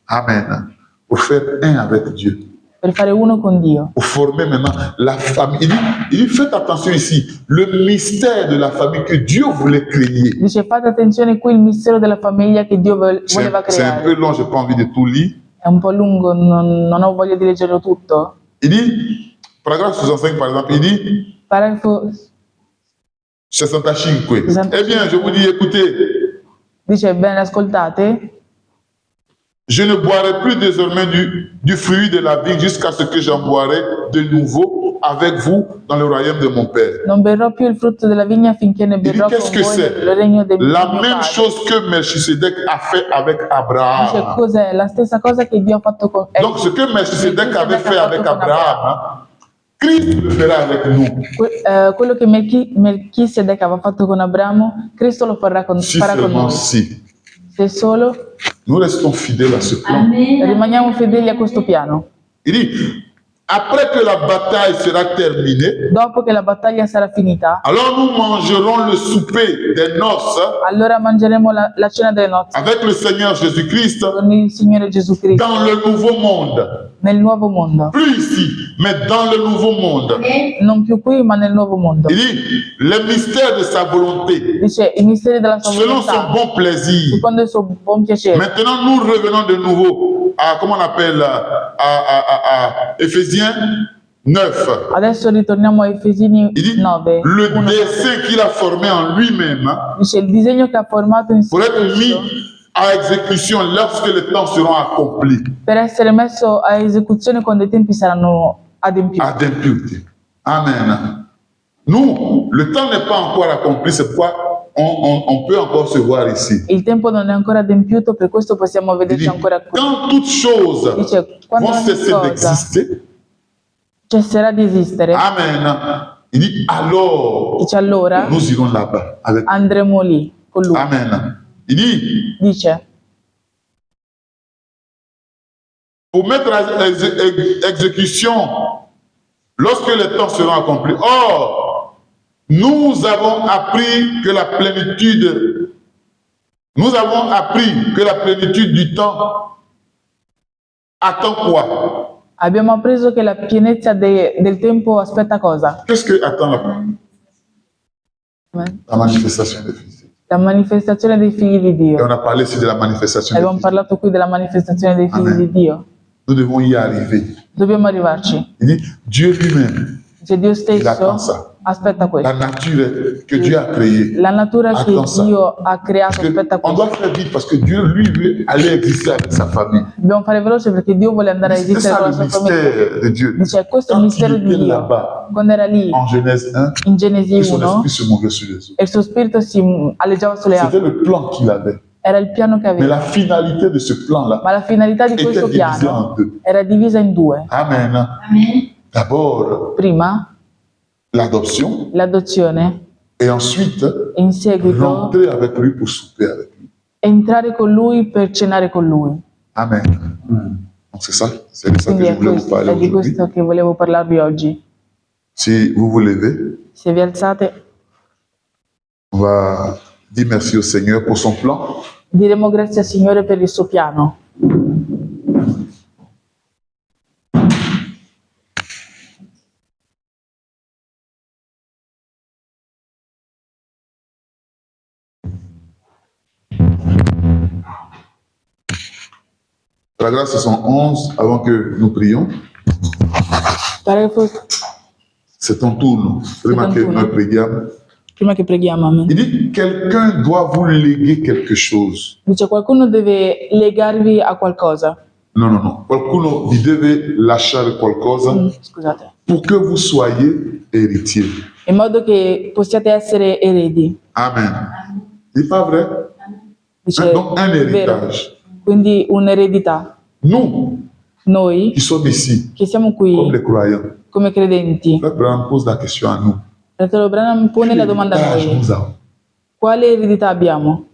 Amen. Pour faire un avec Dieu. per fare uno con Dio, Pour former maintenant la famille. Il dit, faites attention ici, le mystère de la famille que Dieu voulait créer. dice fate attenzione qui il mistero della famiglia che Dio voleva C'est un peu creare. long, je n'ai pas envie de tout lire. È un po' lungo, non ho voglia di leggerlo tutto. Il dit, paragraphe 65 par exemple, il dit, Paragrafo 65. Eh bien, je vous dis, écoutez, dice bene, ascoltate, je ne boirai plus désormais du fruit de la vie jusqu'à ce que j'en boirai de nouveau avec vous dans le royaume de mon Père. non berrò più il frutto della vigna finché ne berrò con qu'est-ce que voi c'est? nel regno del mio La même Padre. chose que Melchisedec a fait avec Dice Abraham. cos'è? La stessa cosa che Dio ha fatto con Donc, ce que Melchisedec avait fait avec Abraham, Christ le fera avec nous. Quello che Melchisedec aveva fatto con Abramo, Cristo lo farà con Si noi. seulement si. Se solo Nous restons fidèles à ce plan. Amen. rimaniamo fedeli a questo piano. Il dit, après que la bataille sera terminée, Dopo che la battaglia sarà finita, alors nous mangerons le souper des noces allora mangeremo la cena delle nozze avec le Seigneur Jésus-Christ con il Signore Gesù Cristo dans le nouveau monde. nel nuovo mondo. Plus ici, mais dans le nouveau monde. Amen. Non più qui, ma nel nuovo mondo. Il dit, les mystères de sa volonté, Dice i misteri della sua selon son volontà, bon plaisir. secondo il suo buon piacere. Maintenant, nous revenons de nouveau à, comment on appelle, à Éphésiens 9. Adesso ritorniamo a Efesini Il dit, 9. le 1. dessein qu'il a formé en lui-même Dice il disegno che ha formato in pour sé être mis stesso à exécution lorsque les temps seront accomplis. per essere messo a esecuzione quando i tempi saranno adempiuti. Adempiuti. Amen. Nous, le temps n'est pas encore accompli, c'est pourquoi on peut encore se voir ici. Il tempo non è ancora adempiuto, per questo possiamo Il vederci dit, ancora qui. quand toutes choses Dice quando vont ogni cesser cosa d'exister, cesserà di esistere, Amen. Il dit, alors, dice allora nous irons là-bas avec. andremo lì con lui. Amen. Il dit, Dice pour mettre à exécution lorsque les temps seront accomplis. Or, nous avons appris que la plénitude du temps attend quoi? Abbiamo appreso che la pienezza del tempo aspetta cosa? Qu'est-ce que attend Amen. la manifestation des fils? La manifestazione dei figli di Et Dio. on a parlé ici de la manifestation des Abbiamo fils. parlato qui della manifestazione dei figli Amen. di Dio. Nous devons y arriver. Dobbiamo arrivarci. Il dit, Dieu lui-même, Cioè Dio Il attend stesso ça. aspetta la questo. nature que Dieu a créée. La natura che Attends ça. Dio ha creato Parce que aspetta on doit questo. faire vite parce que Dieu, lui, veut aller exister avec sa famille. Dobbiamo fare veloce perché Dio vuole andare a C'est esistere ça con la le sua famiglia. mystère de Dieu. Dice, questo è il Quand mistero il di était Dio. là-bas, Quando era lì, en Genèse 1, in Genesi et son 1, esprit se mouvait sur les eaux. e il suo spirito si alleggiava sulle C'était acque. le plan qu'il avait. Era il piano che Mais aveva. la finalité de ce plan-là Ma la finalità di était questo divisée en piano deux. era divisa in due. Amen. Amen. D'abord, Prima, l'adoption l'adozione, et ensuite, e in seguito rentrer avec lui pour souper avec lui. entrare con lui per cenare con lui. Amen. Donc c'est ça, c'est de ça que Quindi je è, voulais vous questo, parler è di aujourd'hui. questo che volevo parlarvi oggi. Si vous vous levez, Se vi alzate, on va dire merci au Seigneur pour son plan. diremo grazie al Signore per il suo piano. La grâce 111, avant que nous prions, Paragrafo, c'est ton tour, non? Prima che noi preghiamo. prima che preghiamo, amen. Il dit, quelqu'un doit vous léguer quelque chose. Dice, qualcuno deve legarvi a qualcosa. Non, non, non. Qualcuno vi deve lasciare qualcosa Scusate. pour que vous soyez héritier. In modo che possiate essere eredi. Amen. C'est pas vrai? Dice, Donc un vero. héritage. Quindi un'eredità. Nous Noi qui sommes ici, che siamo comme qui les croyants, come credenti, Frère Branham pose la question à nous. Fratello Branham pone la domanda a Quel héritage noi. nous avons? Quale eredità abbiamo?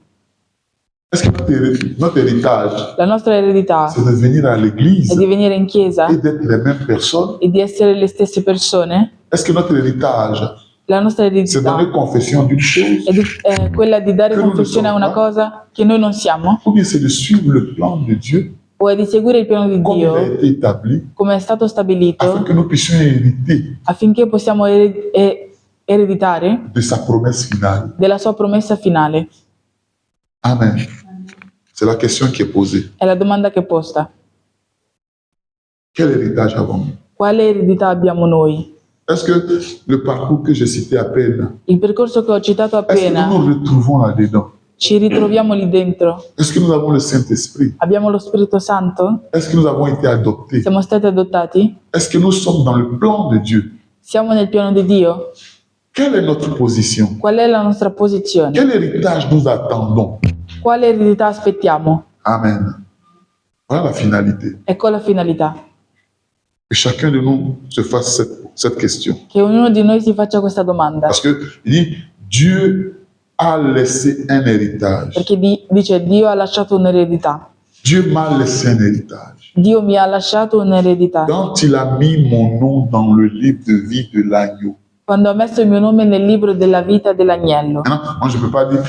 Est-ce que notre héritage, La nostra eredità c'est de venir à l'église è di venire in chiesa et d'être les mêmes personnes? e di essere le stesse persone? Est-ce que notre héritage, La nostra c'est eredità donner confession d'une chose? è quella di dare Che non confessione a siamo, una no? cosa che noi non siamo? Ou bien c'est de suivre le plan de Dieu O è di seguire il piano di comme il a Dio été établi come è stato afin stabilito que nous puissions hériter affinché possiamo ereditare de sa promesse finale? della sua promessa finale? Amen. C'est la question qui est posée. È la domanda che è posta. Quel héritage avons-nous? Quale eredità abbiamo noi? Est-ce que le parcours que j'ai cité à peine, Il percorso che ho citato est-ce que appena, nous nous retrouvons là-dedans? ci ritroviamo lì dentro? Est-ce que nous avons le Saint-Esprit? Abbiamo lo Spirito Santo? Est-ce que nous avons été adoptés? Siamo stati adottati? Est-ce que nous sommes dans le plan de Dieu? Siamo nel piano di Dio? Quelle est notre position? Qual è la nostra posizione? Quel héritage nous attendons? Quale eredità aspettiamo? Amen. Voilà la finalité. Ecco la finalità. Que chacun de nous se fasse cette question. Che ognuno di noi si faccia questa domanda. Parce que il dit, Dieu a laissé un héritage. Perché dice Dio ha lasciato un'eredità. Dieu m'a laissé un héritage. Dio mi ha lasciato un'eredità. Quand il a mis mon nom dans le livre de vie de l'agneau. Quando ha messo il mio nome nel libro della vita dell'agnello. Maintenant, moi je ne peux pas dire,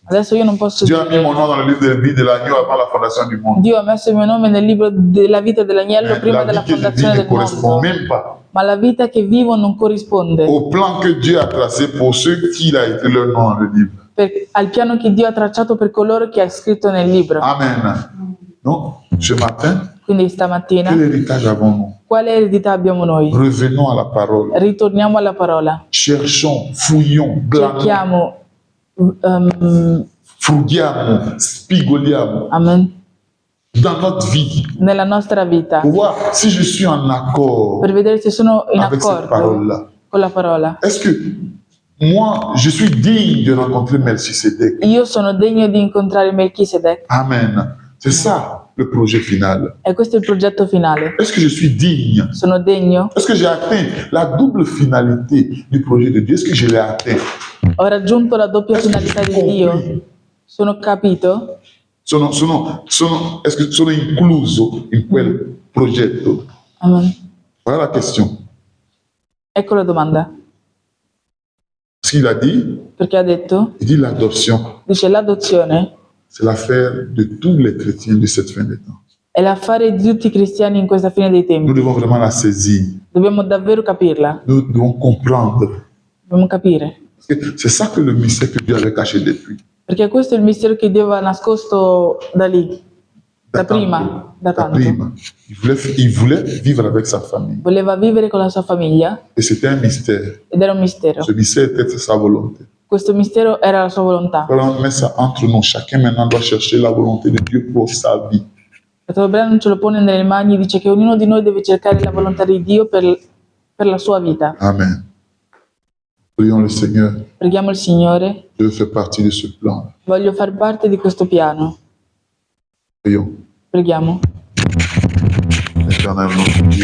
Adesso io non posso Dieu a mis mon dire nom dans le livre de vie de l'agneau avant la fondation du monde. Dio ha messo il mio nome nel libro della vita dell'agnello Mais prima la della vie que je vis fondazione ne del correspond mondo. même pas Ma la vita che vivo non corrisponde au plan que Dieu a tracé pour ceux qui a écrit leur nom dans le livre. al piano che Dio ha tracciato per coloro che ha scritto nel libro. Amen. Donc, ce matin, Quindi stamattina, quel héritage avons-nous? quale eredità abbiamo noi? Revenons à la parole. Ritorniamo alla parola. Cherchons, fouillons, blâmons, Cerchiamo, frughiamo, spigoliamo amen, dans notre vie nella nostra vita pour voir si je suis en accord per vedere se sono in avec cette accordo parole-là. con la parola. Est-ce que moi, je suis digne de rencontrer Melchisedec? Io sono degno di incontrare Melchisedec. Amen. C'est ça le projet final. E questo è il progetto finale. Est-ce que je suis digne? Sono degno? Est-ce que j'ai atteint la double finalité du projet de Dieu? Est-ce que je l'ai atteint? Ho raggiunto la doppia finalità di Dio? Sono capito? Est-ce que sono incluso in quel progetto? Amen. Voilà la question. Ecco la domanda. Ce qu'il a dit, Perché ha detto? il dit l'adoption. Dice l'adozione C'est l'affaire de tous les chrétiens de cette fin des temps. È l'affare di tutti i cristiani in questa fine dei Nous tempi. devons vraiment la saisir. Dobbiamo davvero capirla, Nous devons comprendre. dobbiamo capire. Parce que c'est ça que le mystère que Dieu avait caché depuis. Perché questo è il mistero che Dio aveva nascosto da lì, da prima, da tanto. prima. Il voulait vivre avec sa famille. Voleva vivere con la sua famiglia Et c'était un mystère. ed era un mistero. Ce mystère était sa volonté. Questo mistero era la sua volontà. Alors on met ça entre nous. Chacun maintenant doit chercher la volonté de Dieu pour sa vie. Fratello Branham ce lo pone nelle mani, dice che ognuno di noi deve cercare la volontà di Dio per la sua vita. Amen. Prions le Seigneur. Preghiamo il Signore. Je fais partie de ce plan. Voglio far parte di questo piano. Prions. Preghiamo. Éternel notre Dieu,